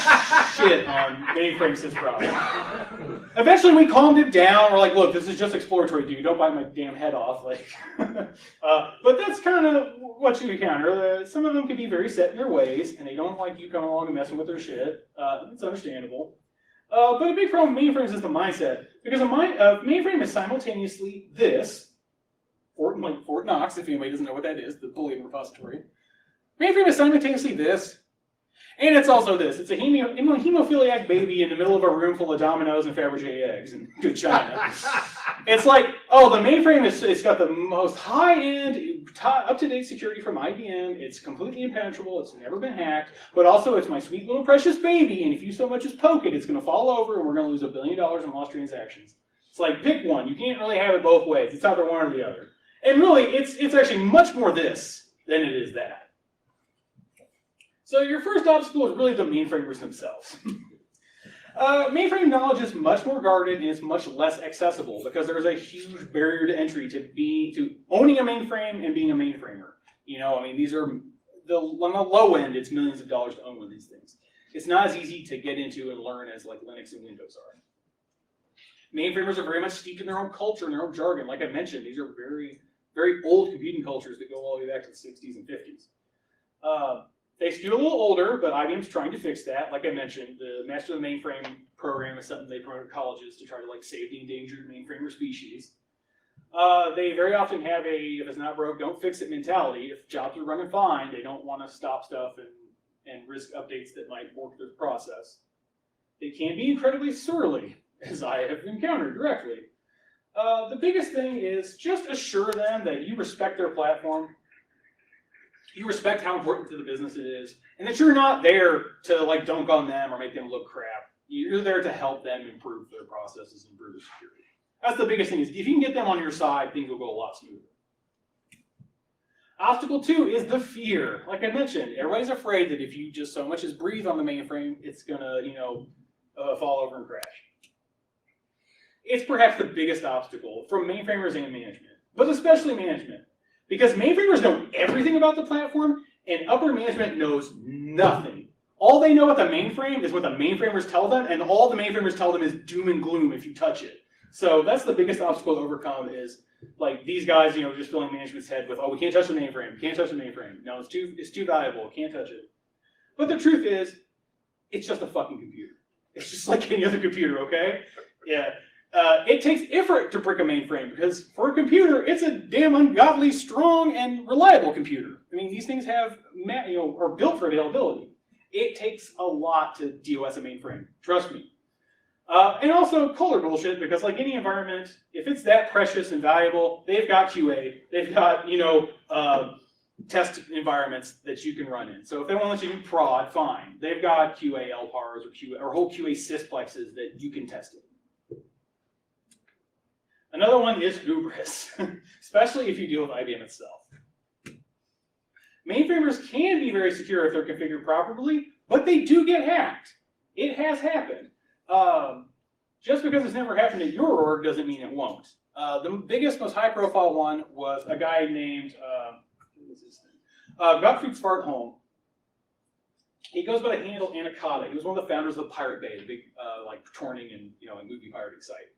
shit on mainframe sysproblem. Eventually we calmed it down. We're like, look, this is just exploratory, dude. Don't bite my damn head off. Like, but that's kind of what you encounter. Some of them can be very set in their ways, and they don't like you coming along and messing with their shit. It's understandable. But a big problem with mainframes is the mindset, because a mainframe is simultaneously this. Fort Knox, if anybody doesn't know what that is, the bulletin repository. Mainframe is simultaneously this, And it's also this. It's a hemophiliac baby in the middle of a room full of Domino's and Fabergé eggs in good China. It's like, oh, the mainframe it's got the most high-end, up-to-date security from IBM. It's completely impenetrable. It's never been hacked. But also, it's my sweet little precious baby. And if you so much as poke it, it's going to fall over, and we're going to lose $1 billion in lost transactions. It's like, pick one. You can't really have it both ways. It's either one or the other. And really, it's actually much more this than it is that. So your first obstacle is really the mainframers themselves. Mainframe knowledge is much more guarded and it's much less accessible because there is a huge barrier to entry to owning a mainframe and being a mainframer. You know, I mean, these are on the low end, it's millions of dollars to own one of these things. It's not as easy to get into and learn as like Linux and Windows are. Mainframers are very much steeped in their own culture and their own jargon. Like I mentioned, these are very, very old computing cultures that go all the way back to the 60s and 50s. They skew a little older, but IBM's trying to fix that. Like I mentioned, the Master of the Mainframe program is something they promote to colleges to try to like save the endangered mainframer species. They very often have a, if it's not broke, don't fix it mentality. If jobs are running fine, they don't want to stop stuff and risk updates that might work through the process. They can be incredibly surly, as I have encountered directly. The biggest thing is just assure them that you respect their platform. You respect how important to the business it is, and that you're not there to like dunk on them or make them look crap. You're there to help them improve their processes and improve their security. That's the biggest thing is if you can get them on your side, things will go a lot smoother. Obstacle 2 is the fear. Like I mentioned, everybody's afraid that if you just so much as breathe on the mainframe, it's gonna, fall over and crash. It's perhaps the biggest obstacle from mainframers and management, but especially management. Because mainframers know everything about the platform, and upper management knows nothing. All they know about the mainframe is what the mainframers tell them, and all the mainframers tell them is doom and gloom if you touch it. So that's the biggest obstacle to overcome is, like, these guys, just filling management's head with, oh, we can't touch the mainframe, we can't touch the mainframe. No, it's too valuable, can't touch it. But the truth is, it's just a fucking computer. It's just like any other computer, okay? Yeah. It takes effort to brick a mainframe because for a computer, it's a damn ungodly, strong, and reliable computer. I mean, these things have, are built for availability. It takes a lot to DOS a mainframe. Trust me. And also color bullshit because, like any environment, if it's that precious and valuable, they've got QA. They've got test environments that you can run in. So if they want to let you do prod, fine. They've got QA LPARs or whole QA sysplexes that you can test it. Another one is hubris, especially if you deal with IBM itself. Mainframers can be very secure if they're configured properly, but they do get hacked. It has happened. Just because it's never happened at your org doesn't mean it won't. The biggest, most high-profile one was a guy named Gottfried Svartholm. He goes by the handle Anaconda. He was one of the founders of the Pirate Bay, the big torrенting and movie pirating site.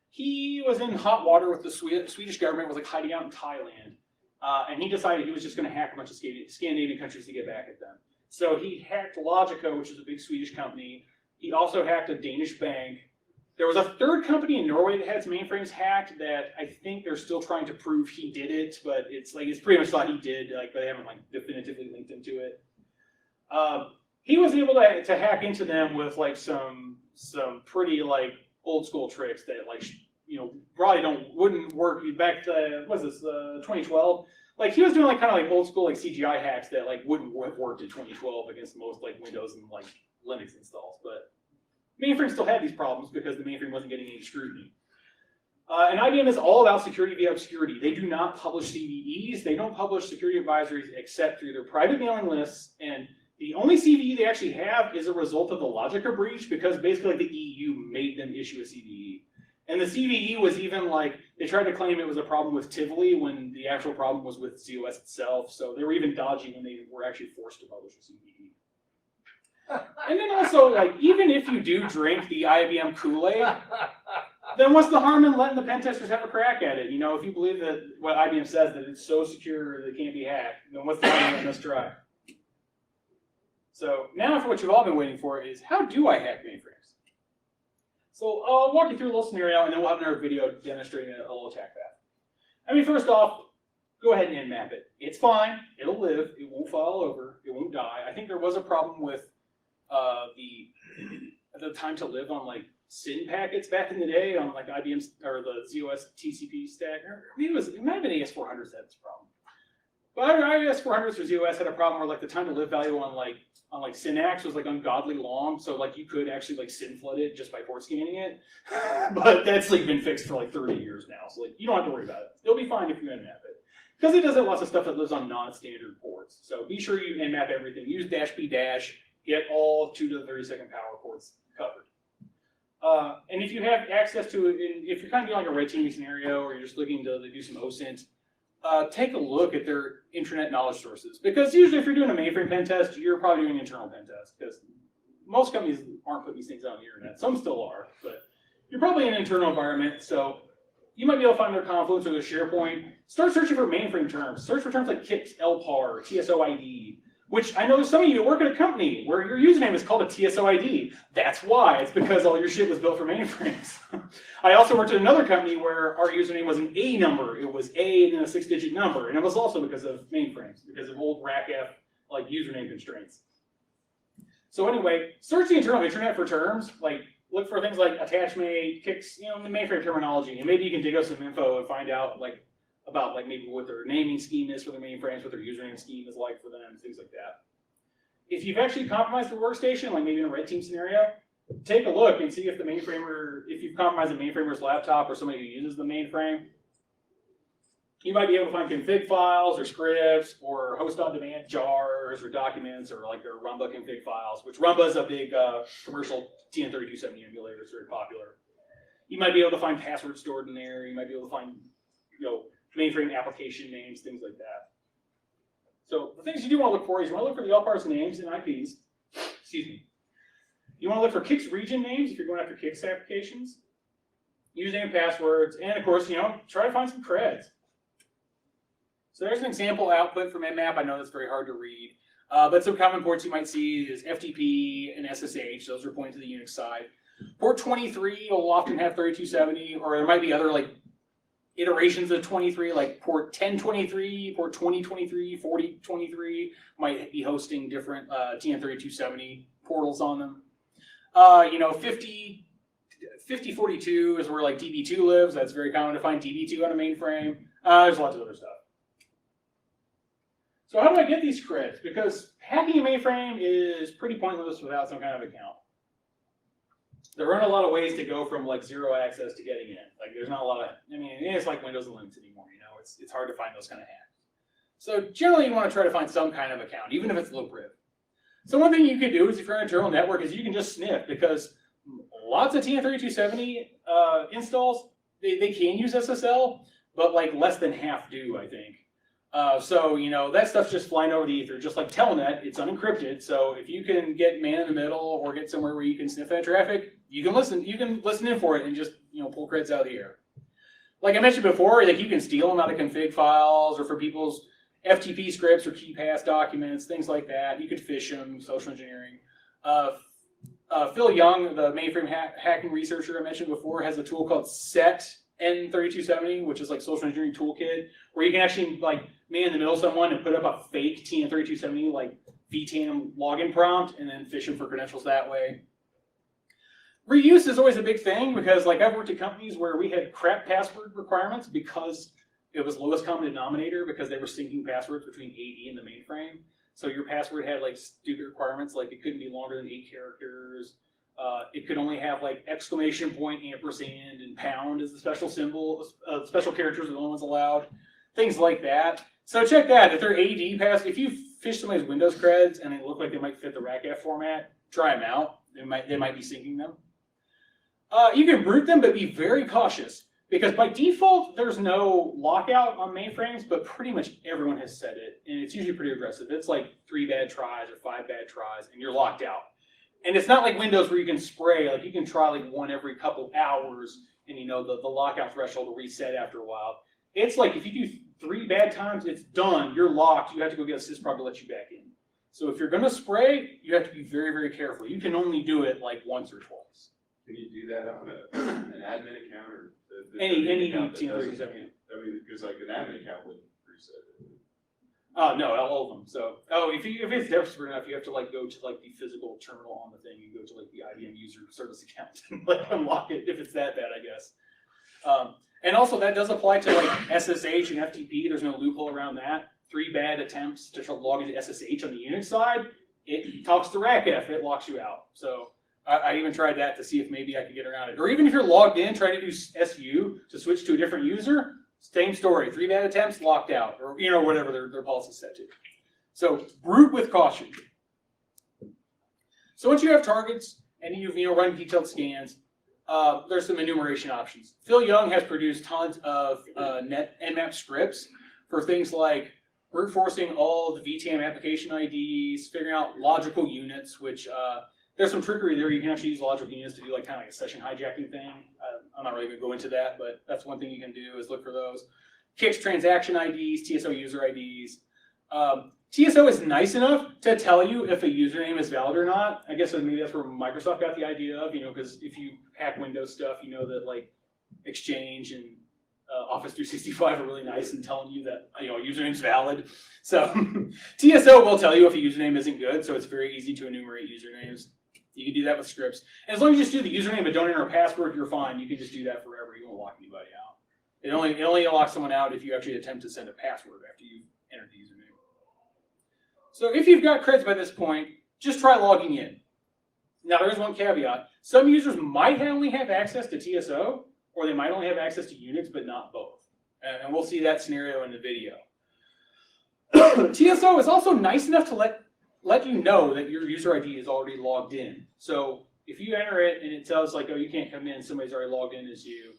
He was in hot water with the Swedish government, was like hiding out in Thailand, and he decided he was just going to hack a bunch of Scandinavian countries to get back at them. So he hacked Logico, which is a big Swedish company. He also hacked a Danish bank. There was a third company in Norway that had its mainframes hacked that I think they're still trying to prove he did it, but it's pretty much thought he did, but they haven't definitively linked him to it. He was able to hack into them with some pretty old school tricks that probably wouldn't work back to 2012. He was doing kind of old school CGI hacks that wouldn't have worked in 2012 against most Windows and Linux installs. But mainframe still had these problems because the mainframe wasn't getting any scrutiny. And IBM is all about security via obscurity. They do not publish CVEs. They don't publish security advisories except through their private mailing lists. And the only CVE they actually have is a result of the Logica breach because basically the EU made them issue a CVE. And the CVE was even they tried to claim it was a problem with Tivoli when the actual problem was with ZOS itself. So they were even dodgy when they were actually forced to publish a CVE. And then also, even if you do drink the IBM Kool-Aid, then what's the harm in letting the pen testers have a crack at it? If you believe that what IBM says, that it's so secure that it can't be hacked, then what's the harm in letting us try? So now for what you've all been waiting for is, how do I hack mainframes? So I'll walk you through a little scenario, and then we'll have another video demonstrating a little attack path. I mean, first off, go ahead and nmap it. It's fine. It'll live. It won't fall over. It won't die. I think there was a problem with the time to live on like SYN packets back in the day on like IBM or the ZOS TCP stack. Or maybe it might have been AS400s that was a problem. But AS400s or ZOS had a problem where like the time to live value on like Synax was like ungodly long, so like you could actually like SYN flood it just by port scanning it. But that's like been fixed for like 30 years now, so like you don't have to worry about it. It'll be fine if you nmap it. Because it does have lots of stuff that lives on non-standard ports. So be sure you nmap everything. Use -b-, get all 2 to the 32nd power ports covered. And if you have access to it, if you're kind of doing like a red teaming scenario or you're just looking to do some OSINT, take a look at their intranet knowledge sources. Because usually if you're doing a mainframe pen test, you're probably doing an internal pen test. Because most companies aren't putting these things out on the internet. Some still are, but you're probably in an internal environment. So you might be able to find their Confluence or their SharePoint. Start searching for mainframe terms. Search for terms like KIX, LPAR, TSOID, which I know there's some of you that work at a company where your username is called a TSOID. That's why. It's because all your shit was built for mainframes. I also worked at another company where our username was an A number. It was A and then a 6-digit number. And it was also because of mainframes, because of old RACF like username constraints. So anyway, search the internal internet for terms. Like look for things like attachmate, KIX, the mainframe terminology. And maybe you can dig up some info and find out about maybe what their naming scheme is for the mainframes, what their username scheme is like for them, things like that. If you've actually compromised the workstation, like maybe in a red team scenario, take a look and see if the mainframer, if you've compromised the mainframer's laptop or somebody who uses the mainframe, you might be able to find config files or scripts or host on demand jars or documents or like their Rumba config files, which Rumba is a big commercial TN3270 emulator. It's very popular. You might be able to find passwords stored in there. You might be able to find, mainframe application names, things like that. So the things you do want to look for is you want to look for the LPAR's names and IPs. Excuse me. You want to look for KIX region names if you're going after KIX applications. Username and passwords, and of course, try to find some creds. So there's an example output from nmap. I know that's very hard to read. But some common ports you might see is FTP and SSH. Those are pointing to the Unix side. Port 23 will often have 3270, or there might be other iterations of 23, like port 1023, port 2023, 4023 might be hosting different TN3270 portals on them. 5042 is where DB2 lives. That's very common to find DB2 on a mainframe. There's lots of other stuff. So how do I get these creds? Because hacking a mainframe is pretty pointless without some kind of account. There aren't a lot of ways to go from zero access to getting in. There's not a lot of, it's like Windows and Linux anymore, it's hard to find those kind of hacks. So generally you want to try to find some kind of account, even if it's low priv. So one thing you can do is if you're on an internal network is you can just sniff, because lots of TN3270 installs, they can use SSL, but less than half do, I think. So that stuff's just flying over the ether, just like Telnet. It's unencrypted, so if you can get man in the middle or get somewhere where you can sniff that traffic, you can listen in for it and just pull creds out of the air. Like I mentioned before, you can steal them out of config files or for people's FTP scripts or key pass documents, things like that. You could phish them, social engineering. Phil Young, the mainframe hacking researcher I mentioned before, has a tool called SET N3270, which is social engineering toolkit, where you can actually man in the middle someone and put up a fake TN3270 VTAM login prompt and then phish them for credentials that way. Reuse is always a big thing because I've worked at companies where we had crap password requirements because it was lowest common denominator, because they were syncing passwords between AD and the mainframe. So your password had stupid requirements, it couldn't be longer than 8 characters. It could only have exclamation point, ampersand, and pound as the special symbol. Special characters are the only ones allowed. Things like that. So check that. If they're AD pass, if you fish somebody's Windows creds and they look like they might fit the RACF format, try them out. They might be syncing them. You can root them, but be very cautious, because by default there's no lockout on mainframes, but pretty much everyone has set it, and it's usually pretty aggressive. It's 3 bad tries or 5 bad tries, and you're locked out. And it's not like Windows where you can spray. You can try one every couple hours, and the lockout threshold will reset after a while. It's if you do 3 bad times, it's done. You're locked. You have to go get a sysprob to let you back in. So if you're going to spray, you have to be very, very careful. You can only do it once or twice. Can you do that on an admin account or any account TN3270? because an admin account would No, all of them. So, if it's desperate enough, you have to like go to like the physical terminal on the thing and go to like the IBM user service account and like unlock it if it's that bad, I guess. And also that does apply to like SSH and FTP. There's no loophole around that. 3 bad attempts to log into SSH on the Unix side, it talks to RACF, it locks you out. So I even tried that to see if maybe I could get around it. Or even if you're logged in, trying to do SU to switch to a different user, same story. 3 bad attempts, locked out, or whatever their policy is set to. So root with caution. So once you have targets and you've run detailed scans, there's some enumeration options. Phil Young has produced tons of Nmap scripts for things like brute forcing all the VTM application IDs, figuring out logical units, which there's some trickery there. You can actually use logical units to do like kind of like a session hijacking thing. I'm not really going to go into that, but that's one thing you can do is look for those. Kix transaction IDs, TSO user IDs. TSO is nice enough to tell you if a username is valid or not. I guess maybe that's where Microsoft got the idea of, because if you hack Windows stuff, you know that like Exchange and Office 365 are really nice in telling you that a username's valid. So TSO will tell you if a username isn't good, so it's very easy to enumerate usernames. You can do that with scripts. And as long as you just do the username but don't enter a password, you're fine. You can just do that forever. You won't lock anybody out. It only locks someone out if you actually attempt to send a password after you've entered the username. So if you've got creds by this point, just try logging in. Now there's one caveat. Some users might only have access to TSO, or they might only have access to Unix, but not both. And we'll see that scenario in the video. TSO is also nice enough to let you know that your user ID is already logged in. So if you enter it and it tells like, oh, you can't come in, somebody's already logged in as you,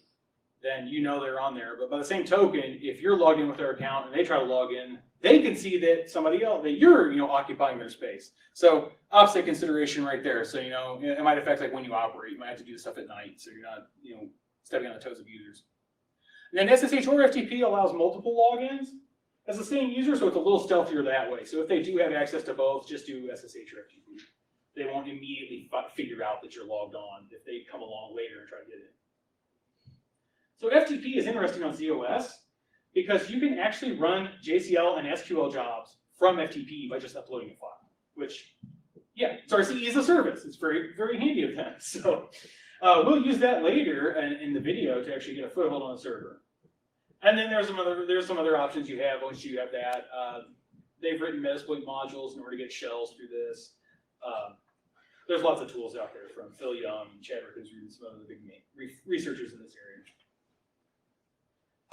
then you know they're on there. But by the same token, if you're logged in with their account and they try to log in, they can see that somebody else, that you're occupying their space. So opposite consideration right there. So it might affect like when you operate. You might have to do this stuff at night, so you're not stepping on the toes of users. And then SSH or FTP allows multiple logins as the same user, so it's a little stealthier that way. So if they do have access to both, just do SSH or FTP. They won't immediately figure out that you're logged on if they come along later and try to get in. So FTP is interesting on ZOS because you can actually run JCL and SQL jobs from FTP by just uploading a file, which, yeah, RCE is a service. It's very, very handy of them. So we'll use that later in the video to actually get a foothold on the server. And then there's some other options you have once you have that. They've written Metasploit modules in order to get shells through this. There's lots of tools out there from Phil Young and Chad Rickens and some other big researchers in this area.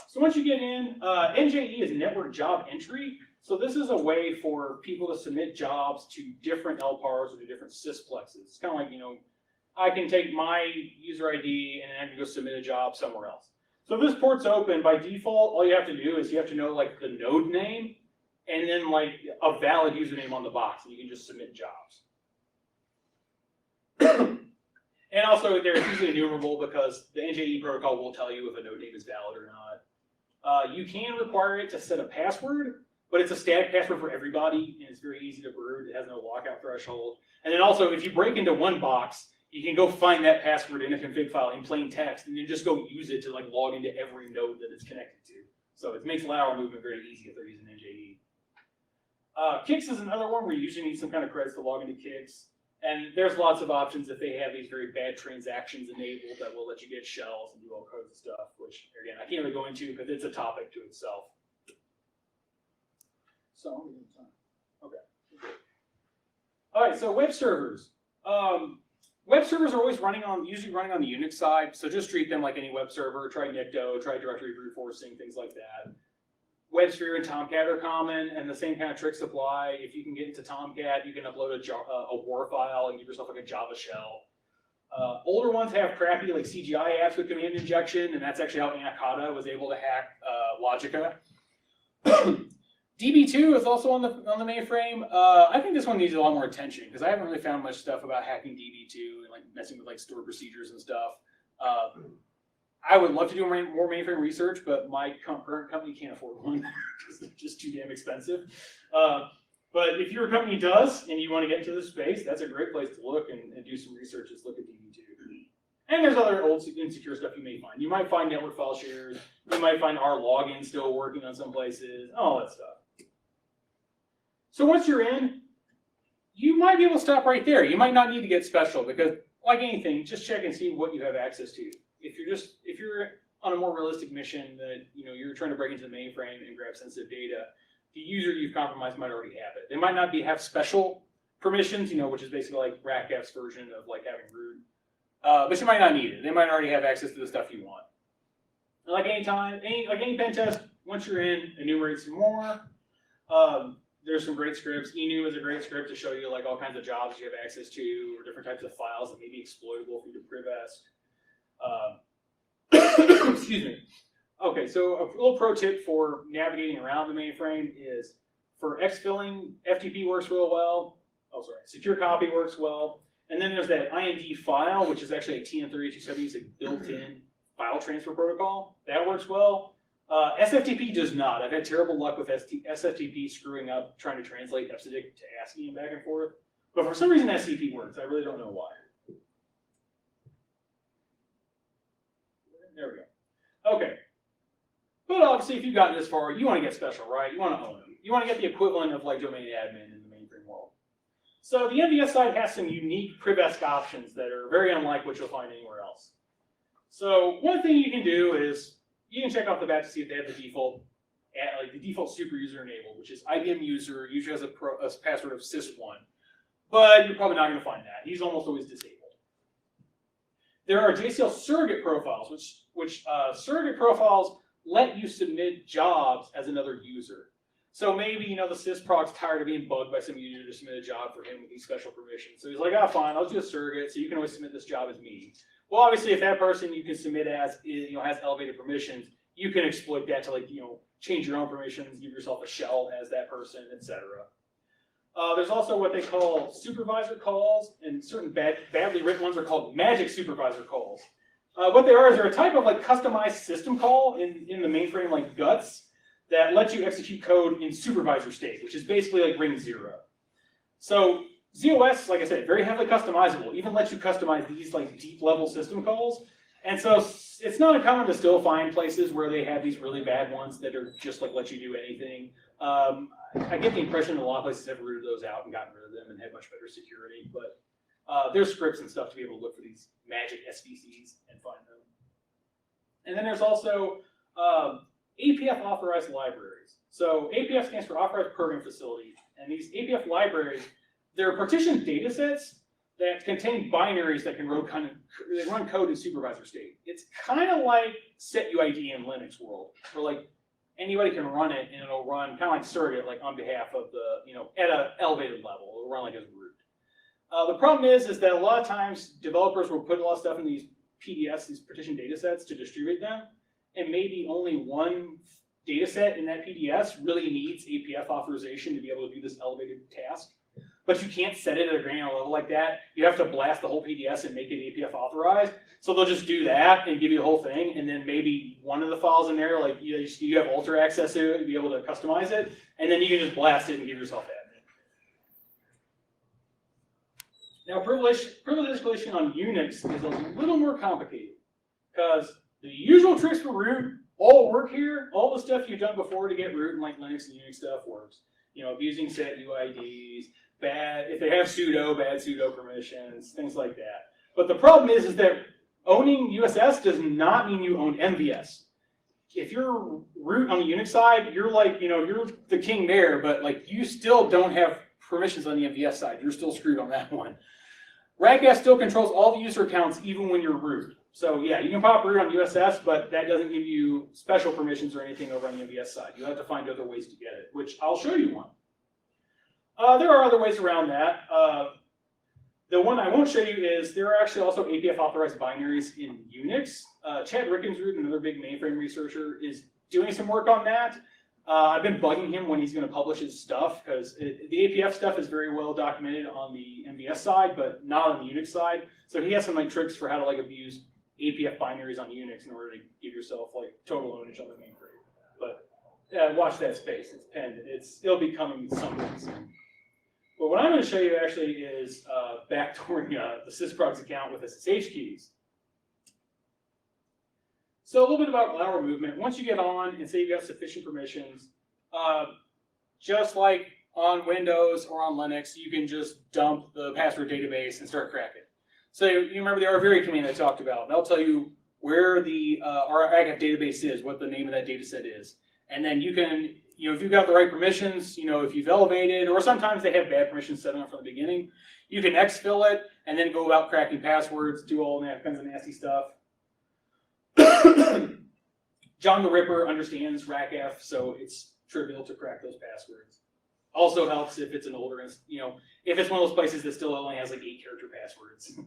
So once you get in, NJE is network job entry. So this is a way for people to submit jobs to different LPARs or to different sysplexes. It's kind of like, I can take my user ID and I can go submit a job somewhere else. So if this port's open, by default, all you have to do is you have to know like the node name and then like a valid username on the box, and you can just submit jobs. And also they're usually enumerable because the NJE protocol will tell you if a node name is valid or not. You can require it to set a password, but it's a static password for everybody, and it's very easy to root. It has no lockout threshold. And then also, if you break into one box, you can go find that password in a config file in plain text, and then just go use it to like log into every node that it's connected to. So it makes lateral movement very easy if they're using NJE. Kix is another one where you usually need some kind of credits to log into Kix. And there's lots of options if they have these very bad transactions enabled that will let you get shells and do all kinds of stuff, which, again, I can't really go into because it's a topic to itself. So, okay. All right, so web servers. Web servers are always usually running on the Unix side, so just treat them like any web server. Try Nicto, try directory brute forcing, things like that. WebSphere and Tomcat are common, and the same kind of tricks apply. If you can get into Tomcat, you can upload a WAR file and give yourself like a Java shell. Older ones have crappy like CGI apps with command injection, and that's actually how Anacata was able to hack Logica. DB2 is also on the mainframe. I think this one needs a lot more attention because I haven't really found much stuff about hacking DB2 and like messing with like stored procedures and stuff. I would love to do more mainframe research, but my current company can't afford one because they're just too damn expensive. But if your company does and you want to get into this space, that's a great place to look and do some research. Is look at DB2. And there's other old insecure stuff you may find. You might find network file shares. You might find our login still working on some places, all that stuff. So once you're in, you might be able to stop right there. You might not need to get special because, like anything, just check and see what you have access to. If you're on a more realistic mission that you're trying to break into the mainframe and grab sensitive data, the user you've compromised might already have it. They might not have special permissions, which is basically like RACF's version of like having root. But you might not need it. They might already have access to the stuff you want. And like any pen test, once you're in, enumerate some more. There's some great scripts. Enum is a great script to show you like all kinds of jobs you have access to, or different types of files that may be exploitable for you to privest. Excuse me. Okay, so a little pro tip for navigating around the mainframe is for exfilling, FTP works real well. Oh, sorry, secure copy works well. And then there's that IND file, which is actually a TN3270, it's a built-in file transfer protocol. That works well. SFTP does not. I've had terrible luck with SFTP screwing up trying to translate FSDIC to ASCII and back and forth. But for some reason, SCP works. I really don't know why. There we go. Okay. But obviously, if you've gotten this far, you want to get special, right? You want to own them. You want to get the equivalent of like domain admin in the mainframe world. So the MVS side has some unique privesc options that are very unlike what you'll find anywhere else. So one thing you can do is you can check off the bat to see if they have the default super user enabled, which is IBM user usually has a password of sys1, but you're probably not going to find that. He's almost always disabled. There are JCL surrogate profiles, which surrogate profiles let you submit jobs as another user. So maybe the sysproc's tired of being bugged by some user to submit a job for him with these special permissions. So he's like, fine, I'll do a surrogate, so you can always submit this job as me. Well, obviously, if that person you can submit as has elevated permissions, you can exploit that to change your own permissions, give yourself a shell as that person, etc. There's also what they call supervisor calls, and certain badly written ones are called magic supervisor calls. What they are is they're a type of customized system call in the mainframe like guts that lets you execute code in supervisor state, which is basically like ring 0. So ZOS, like I said, very heavily customizable, even lets you customize these deep level system calls. And so it's not uncommon to still find places where they have these really bad ones that are just let you do anything. I get the impression that a lot of places have rooted those out and gotten rid of them and had much better security, but there's scripts and stuff to be able to look for these magic SVCs and find them. And then there's also APF authorized libraries. So APF stands for Authorized Program Facility, and these APF libraries, they're partitioned data sets that contain binaries that can run code in supervisor state. It's kind of like setuid in Linux world, where anybody can run it and it'll run kind of like surrogate, on behalf of the, at an elevated level. It'll run as root. The problem is that a lot of times developers will put a lot of stuff in these PDFs, these partitioned data sets, to distribute them, and maybe only one data set in that PDS really needs APF authorization to be able to do this elevated task. But you can't set it at a granular level like that. You have to blast the whole PDS and make it APF authorized. So they'll just do that and give you the whole thing, and then maybe one of the files in there, you have alter access to it to be able to customize it, and then you can just blast it and give yourself admin. Now, privilege escalation on Unix is a little more complicated, because the usual tricks for root all work here. All the stuff you've done before to get root and Linux and Unix stuff works. Abusing set UIDs, if they have bad sudo permissions, things like that. But the problem is that owning USS does not mean you own MVS. If you're root on the Unix side, you're you're the king there, but you still don't have permissions on the MVS side. You're still screwed on that one. RACF still controls all the user accounts even when you're root. So yeah, you can pop root on USS, but that doesn't give you special permissions or anything over on the MVS side. You have to find other ways to get it, which I'll show you one. There are other ways around that. The one I won't show you is there are actually also APF authorized binaries in Unix. Chad Rickensrud, another big mainframe researcher, is doing some work on that. I've been bugging him when he's going to publish his stuff, because the APF stuff is very well documented on the MVS side, but not on the Unix side. So he has some tricks for how to abuse APF binaries on Unix in order to give yourself total ownage on the mainframe. But watch that space. It's penned. It'll be coming sometime soon. But what I'm going to show you actually is backdooring the sysprox account with SSH keys. So a little bit about lateral movement. Once you get on and say you've got sufficient permissions, just like on Windows or on Linux, you can just dump the password database and start cracking. So you remember the rvary command I talked about. That'll tell you where the RAGF database is, what the name of that data set is. And then you can, if you've got the right permissions, if you've elevated, or sometimes they have bad permissions set up from the beginning, you can exfil it and then go about cracking passwords, do all that kinds of nasty stuff. John the Ripper understands RAGF, so it's trivial to crack those passwords. Also helps if it's an older, if it's one of those places that still only has like 8-character passwords.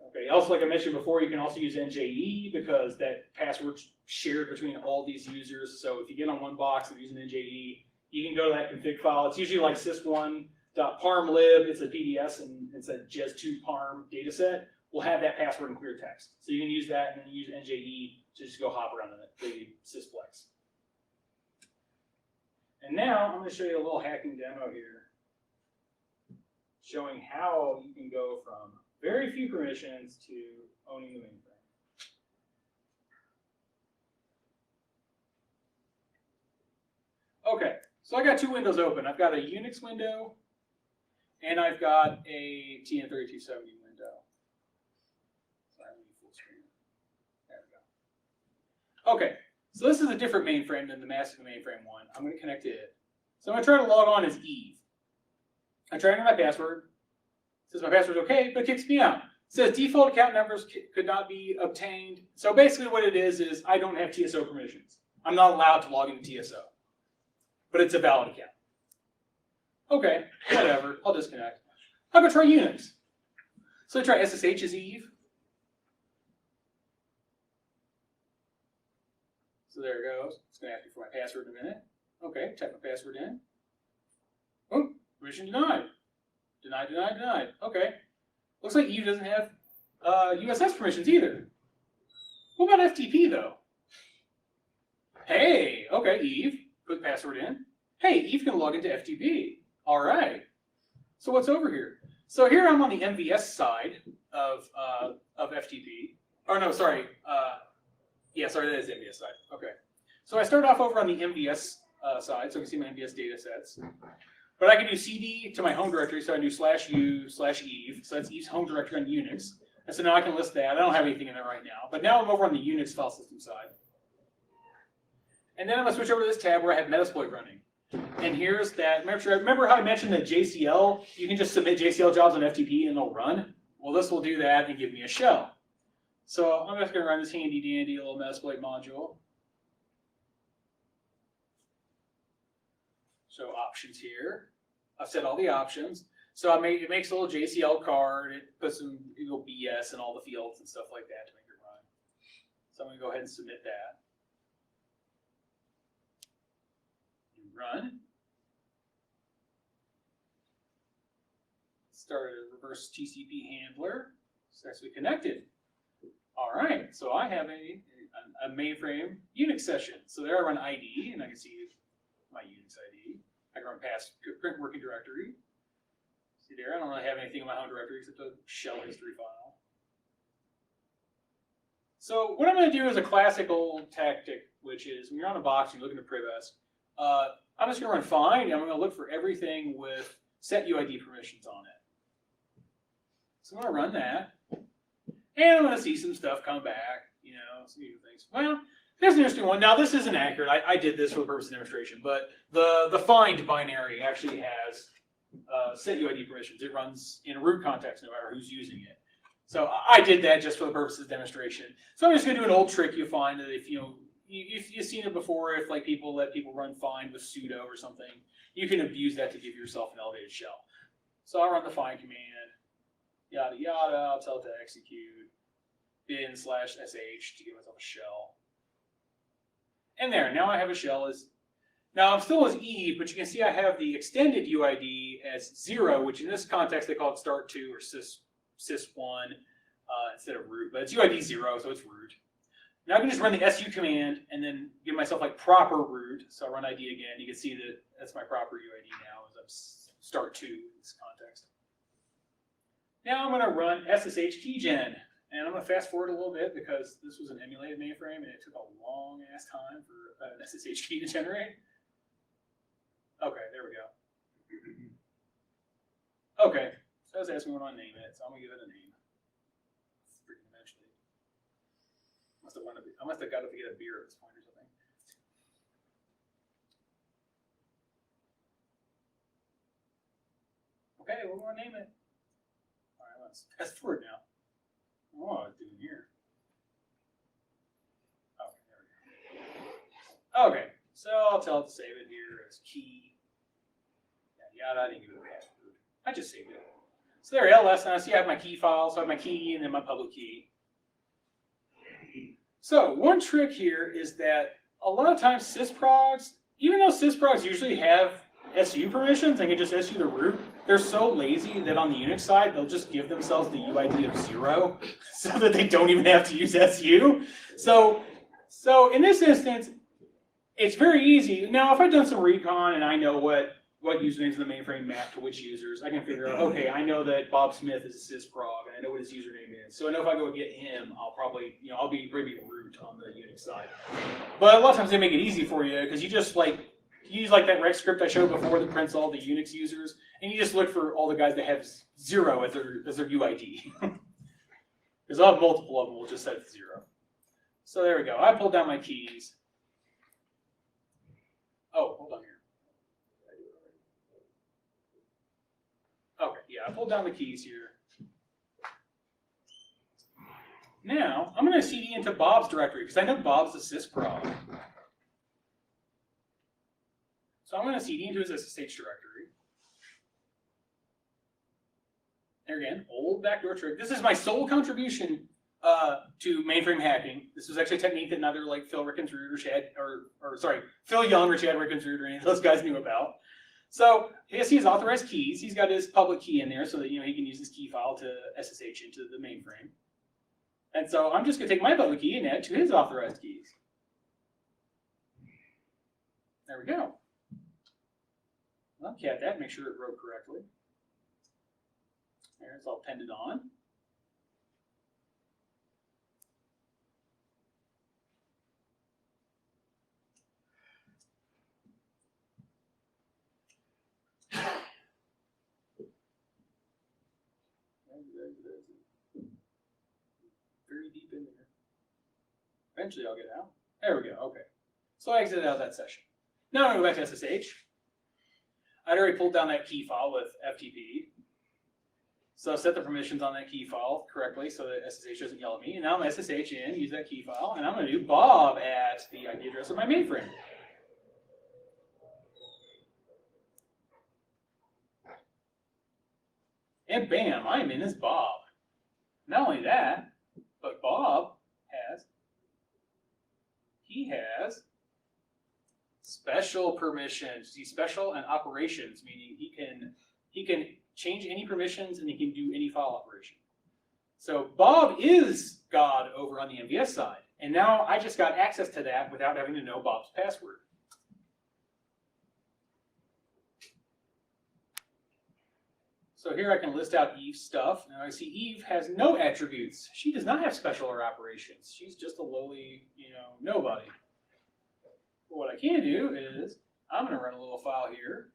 Okay, also like I mentioned before, you can also use NJE because that password's shared between all these users. So if you get on one box and using NJE, you can go to that config file. It's usually like sys1.parmlib. It's a PDS and it's a jes2 parm data set. We'll have that password in clear text. So you can use that and then use NJE to just go hop around the sysplex. And now I'm going to show you a little hacking demo here, showing how you can go from very few permissions to owning the mainframe. Okay, so I got two windows open. I've got a Unix window and I've got a TN3270 window. Sorry, let me full screen. There we go. Okay, so this is a different mainframe than the massive mainframe one. I'm going to connect to it. So I'm going to try to log on as Eve. I try to enter my password. It says my password's okay, but it kicks me out. It says default account numbers could not be obtained. So basically what it is I don't have TSO permissions. I'm not allowed to log into TSO. But it's a valid account. Okay, whatever. I'll disconnect. I'm going to try Unix. So I try SSH as Eve. So there it goes. It's going to ask me for my password in a minute. Okay, type my password in. Oh, permission denied. Denied, denied, denied. Okay. Looks like Eve doesn't have USS permissions either. What about FTP though? Hey, okay, Eve. Put password in. Hey, Eve can log into FTP. All right. So what's over here? So here I'm on the MVS side of FTP. Oh no, sorry. Yeah, sorry, that is the MVS side. Okay. So I start off over on the MVS side, so I can see my MVS data sets. But I can do CD to my home directory, so I do /u/Eve. So that's Eve's home directory on Unix. And so now I can list that. I don't have anything in there right now. But now I'm over on the Unix file system side. And then I'm going to switch over to this tab where I have Metasploit running. And here's that. Remember how I mentioned that JCL? You can just submit JCL jobs on FTP and they'll run? Well, this will do that and give me a shell. So I'm just going to run this handy dandy little Metasploit module. So options here. I've set all the options. So it makes a little JCL card. It puts some BS and all the fields and stuff like that to make it run. So I'm going to go ahead and submit that. Run. Start a reverse TCP handler. Successfully connected. All right, so I have a mainframe Unix session. So there I run ID, and I can see my Unix ID. I can run past print working directory. See there, I don't really have anything in my home directory except a shell history file. So what I'm going to do is a classical tactic, which is when you're on a box and you're looking to privs, I'm just going to run find, and I'm going to look for everything with set UID permissions on it. So I'm going to run that, and I'm going to see some stuff come back, some new things. Well, there's an interesting one. Now, this isn't accurate. I did this for the purpose of demonstration, but the find binary actually has set UID permissions. It runs in a root context no matter who's using it. So I did that just for the purpose of demonstration. So I'm just going to do an old trick. You'll find that if you've seen it before, if like people let people run find with sudo or something, you can abuse that to give yourself an elevated shell. So I run the find command, yada yada, I'll tell it to execute, bin/sh to give myself a shell. And there, now I have a shell now I'm still as Eve, but you can see I have the extended UID as 0, which in this context they call it start2 or sys1 instead of root, but it's UID 0, so it's root. Now I can just run the su command and then give myself like proper root. So I run ID again. You can see that that's my proper UID now as I'm start2 in this context. Now I'm going to run SSH keygen. And I'm going to fast forward a little bit because this was an emulated mainframe and it took a long ass time for an SSH key to generate. Okay, there we go. Okay, so I was asking what I name it, so I'm going to give it a name. Freaking eventually. I must have got to get a beer at this point or something. Okay, what do I name it? All right, let's fast forward now. Oh, it's doing here. Okay, there we go. Okay, so I'll tell it to save it here as key. Yeah, I didn't give it a password. I just saved it. So there we go. Last time I see I have my key file, so I have my key and then my public key. So one trick here is that a lot of times sysprogs, even though sysprogs usually have SU permissions and can just SU the root, they're so lazy that on the Unix side, they'll just give themselves the UID of 0 so that they don't even have to use SU. So in this instance, it's very easy. Now, if I've done some recon and I know what usernames in the mainframe map to which users, I can figure out, okay, I know that Bob Smith is a sysprog and I know what his username is. So I know if I go get him, I'll probably, I'll be maybe root on the Unix side. But a lot of times they make it easy for you because you just use that rec script I showed before that prints all the Unix users, and you just look for all the guys that have 0 as their UID. Because I'll have multiple of them, we'll just set it to 0. So there we go. I pulled down my keys. Oh, hold on here. Okay, yeah, I pulled down the keys here. Now, I'm going to CD into Bob's directory, because I know Bob's a sysprog. So I'm going to CD into his SSH directory. There again, old backdoor trick. This is my sole contribution to mainframe hacking. This was actually a technique that neither Phil Rickensrud or Chad, Phil Young or Chad Rickensrud or any of those guys knew about. So he has authorized keys. He's got his public key in there so that he can use his key file to SSH into the mainframe. And so I'm just going to take my public key and add to his authorized keys. There we go. I'll cat that, make sure it wrote correctly. There, it's all appended on. Very deep in there. Eventually I'll get out. There we go, okay. So I exited out of that session. Now I'm going to go back to SSH. I'd already pulled down that key file with FTP. So I've set the permissions on that key file correctly so that SSH doesn't yell at me. And now I'm going to SSH in, use that key file, and I'm going to do Bob at the IP address of my mainframe. And bam, I'm in as Bob. Not only that, but Bob has special permissions. See, special and operations, meaning he can change any permissions and he can do any file operation. So Bob is God over on the MVS side. And now I just got access to that without having to know Bob's password. So here I can list out Eve's stuff. Now I see Eve has no attributes. She does not have special or operations. She's just a lowly, nobody. But what I can do is I'm going to run a little file here,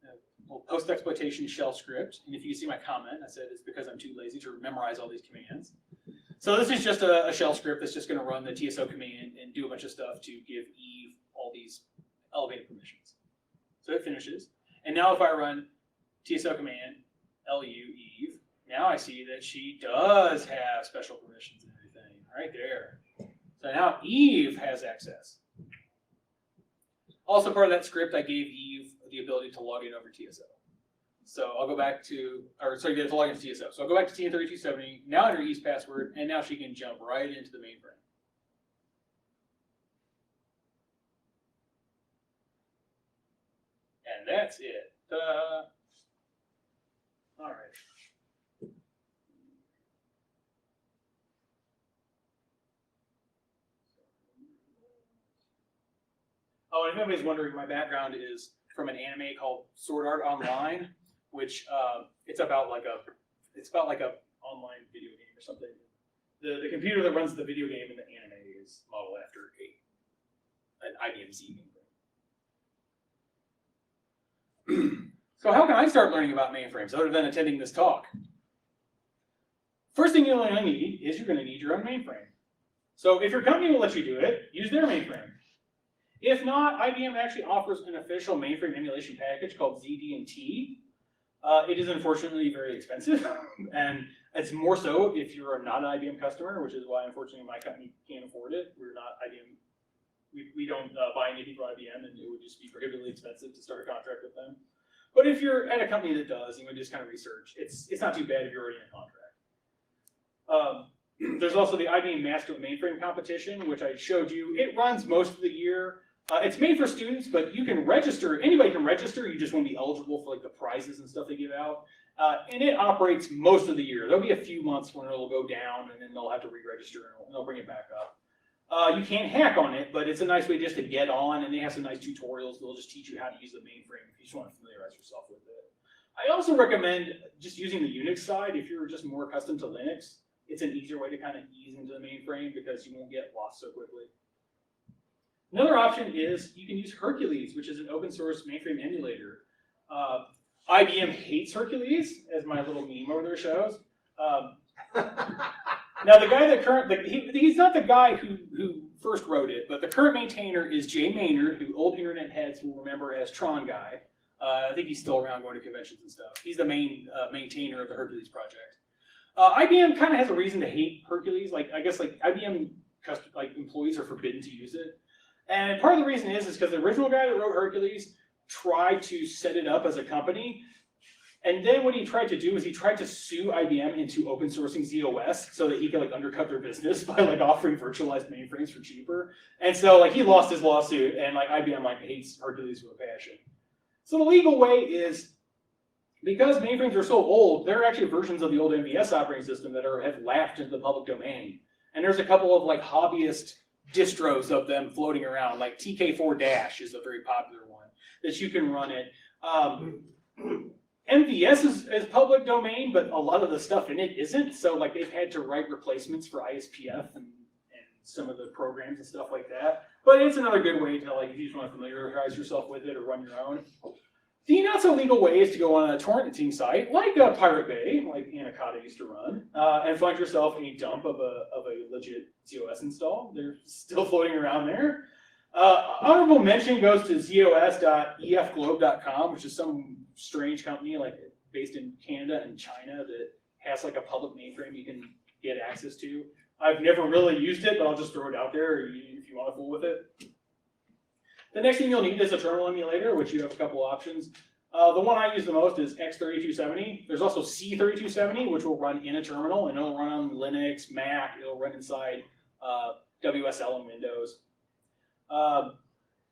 a little post-exploitation shell script. And if you see my comment, I said it's because I'm too lazy to memorize all these commands. So this is just a shell script that's just going to run the TSO command and do a bunch of stuff to give Eve all these elevated permissions. So it finishes. And now if I run TSO command, LU Eve, now I see that she does have special permissions and everything right there. So now Eve has access. Also part of that script, I gave Eve the ability to log in over TSO. So I'll go back to, to log into TSO. So I'll go back to TN3270, now enter Eve's password, and now she can jump right into the mainframe. And that's it. All right. Oh, and if anybody's wondering, my background is from an anime called Sword Art Online, which it's about like a online video game or something. The computer that runs the video game and the anime is modeled after an IBM Z mainframe. So how can I start learning about mainframes other than attending this talk? First thing you're going to need is you're going to need your own mainframe. So if your company will let you do it, use their mainframe. If not, IBM actually offers an official mainframe emulation package called ZD&T. It is unfortunately very expensive, and it's more so if you're not an IBM customer, which is why unfortunately my company can't afford it. We're not IBM. We don't buy anything from IBM, and it would just be prohibitively expensive to start a contract with them. But if you're at a company that does, you would just kind of research. It's not too bad if you're already in a contract. There's also the IBM Master Mainframe competition, which I showed you. It runs most of the year. It's made for students, but you can register. Anybody can register. You just won't be eligible for like the prizes and stuff they give out. And it operates most of the year. There'll be a few months when it'll go down, and then they'll have to re-register, and they'll bring it back up. You can't hack on it, but it's a nice way just to get on, and they have some nice tutorials. They'll just teach you how to use the mainframe if you just want to familiarize yourself with it. I also recommend just using the Unix side if you're just more accustomed to Linux. It's an easier way to kind of ease into the mainframe because you won't get lost so quickly. Another option is you can use Hercules, which is an open source mainframe emulator. IBM hates Hercules, as my little meme over there shows. Now the guy that he's not the guy who first wrote it, but the current maintainer is Jay Maynard, who old internet heads will remember as Tron Guy. I think he's still around going to conventions and stuff. He's the main maintainer of the Hercules project. IBM kind of has a reason to hate Hercules. I guess IBM employees are forbidden to use it. And part of the reason is because the original guy that wrote Hercules tried to set it up as a company. And then what he tried to do is he tried to sue IBM into open sourcing ZOS so that he could undercut their business by offering virtualized mainframes for cheaper. And so he lost his lawsuit, and IBM hates Hercules with a passion. So the legal way is, because mainframes are so old, there are actually versions of the old MVS operating system that have lapsed into the public domain. And there's a couple of hobbyist distros of them floating around, like TK4- is a very popular one that you can run it. MVS is public domain, but a lot of the stuff in it isn't. So they've had to write replacements for ISPF and some of the programs and stuff like that. But it's another good way to if you just want to familiarize yourself with it or run your own. The not so legal way is to go on a torrenting site like Pirate Bay, like Anacata used to run, and find yourself a dump of a legit ZOS install. They're still floating around there. Honorable mention goes to zos.efglobe.com, which is some strange company based in Canada and China that has a public mainframe you can get access to. I've never really used it, but I'll just throw it out there if you want to fool with it. The next thing you'll need is a terminal emulator, which you have a couple options. The one I use the most is X3270. There's also C3270, which will run in a terminal, and it'll run on Linux, Mac. It'll run inside WSL and Windows.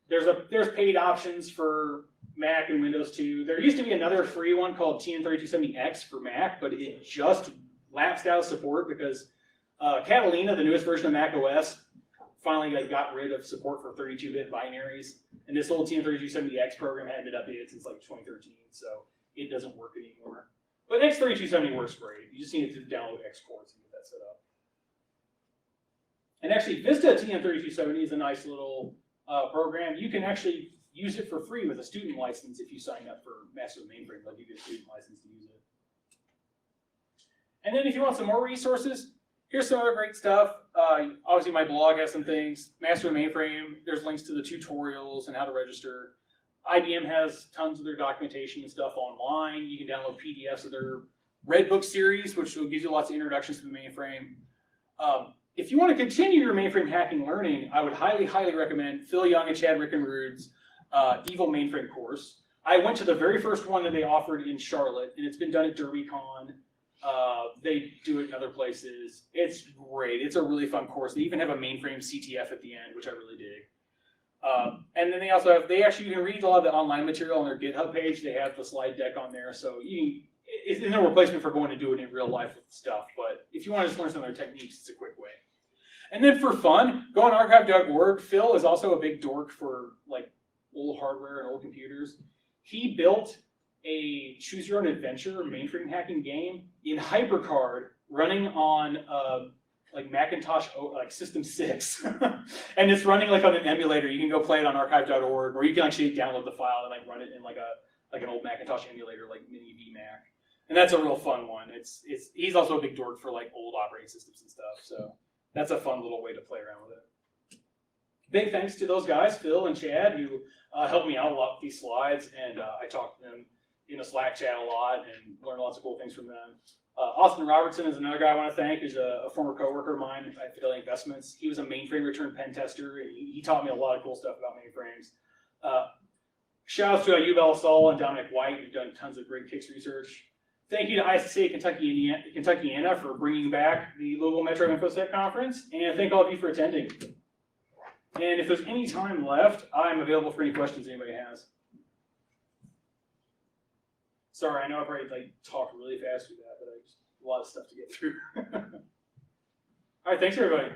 There's paid options for Mac and Windows too. There used to be another free one called TN3270X for Mac, but it just lapsed out of support because Catalina, the newest version of Mac OS, finally got rid of support for 32-bit binaries, and this old TN3270X program hadn't been updated since 2013, so it doesn't work anymore. But X3270 works great. You just need to download exports and get that set up. And actually, Vista TN3270 is a nice little program. You can actually use it for free with a student license if you sign up for Master Mainframe. They'll give you a student license to use it. And then if you want some more resources, here's some other great stuff. Obviously, my blog has some things. Master Mainframe, there's links to the tutorials and how to register. IBM has tons of their documentation and stuff online. You can download PDFs of their Red Book series, which will give you lots of introductions to the mainframe. If you want to continue your mainframe hacking learning, I would highly, highly recommend Phil Young and Chad Rickenrud's Evil Mainframe course. I went to the very first one that they offered in Charlotte, and it's been done at DerbyCon. They do it in other places. It's great. It's a really fun course. They even have a mainframe CTF at the end, which I really dig. And then they also have, you can read a lot of the online material on their GitHub page. They have the slide deck on there. So it's no replacement for going to do it in real life stuff. But if you want to just learn some of their techniques, it's a quick way. And then for fun, go on archive.org. Phil is also a big dork for old hardware and old computers. He built a choose-your-own-adventure mainframe hacking game in HyperCard running on like Macintosh, like System 6, and it's running like on an emulator. You can go play it on archive.org, or you can actually download the file and like run it in like an old Macintosh emulator, like Mini VMac. And that's a real fun one. He's also a big dork for like old operating systems and stuff. So that's a fun little way to play around with it. Big thanks to those guys, Phil and Chad, who helped me out a lot with these slides, and I talked to them in a Slack chat a lot and learned lots of cool things from them. Austin Robertson is another guy I want to thank, who's a former coworker of mine at Fidelity Investments. He was a mainframe return pen tester, and he taught me a lot of cool stuff about mainframes. Shout outs to Yuval Saul and Dominic White, who've done tons of great Kix research. Thank you to ICCA Kentuckiana for bringing back the Louisville Metro InfoSec Conference, and thank all of you for attending. And if there's any time left, I'm available for any questions anybody has. Sorry, I know I probably like talked really fast through that, but I just a lot of stuff to get through. All right, thanks everybody.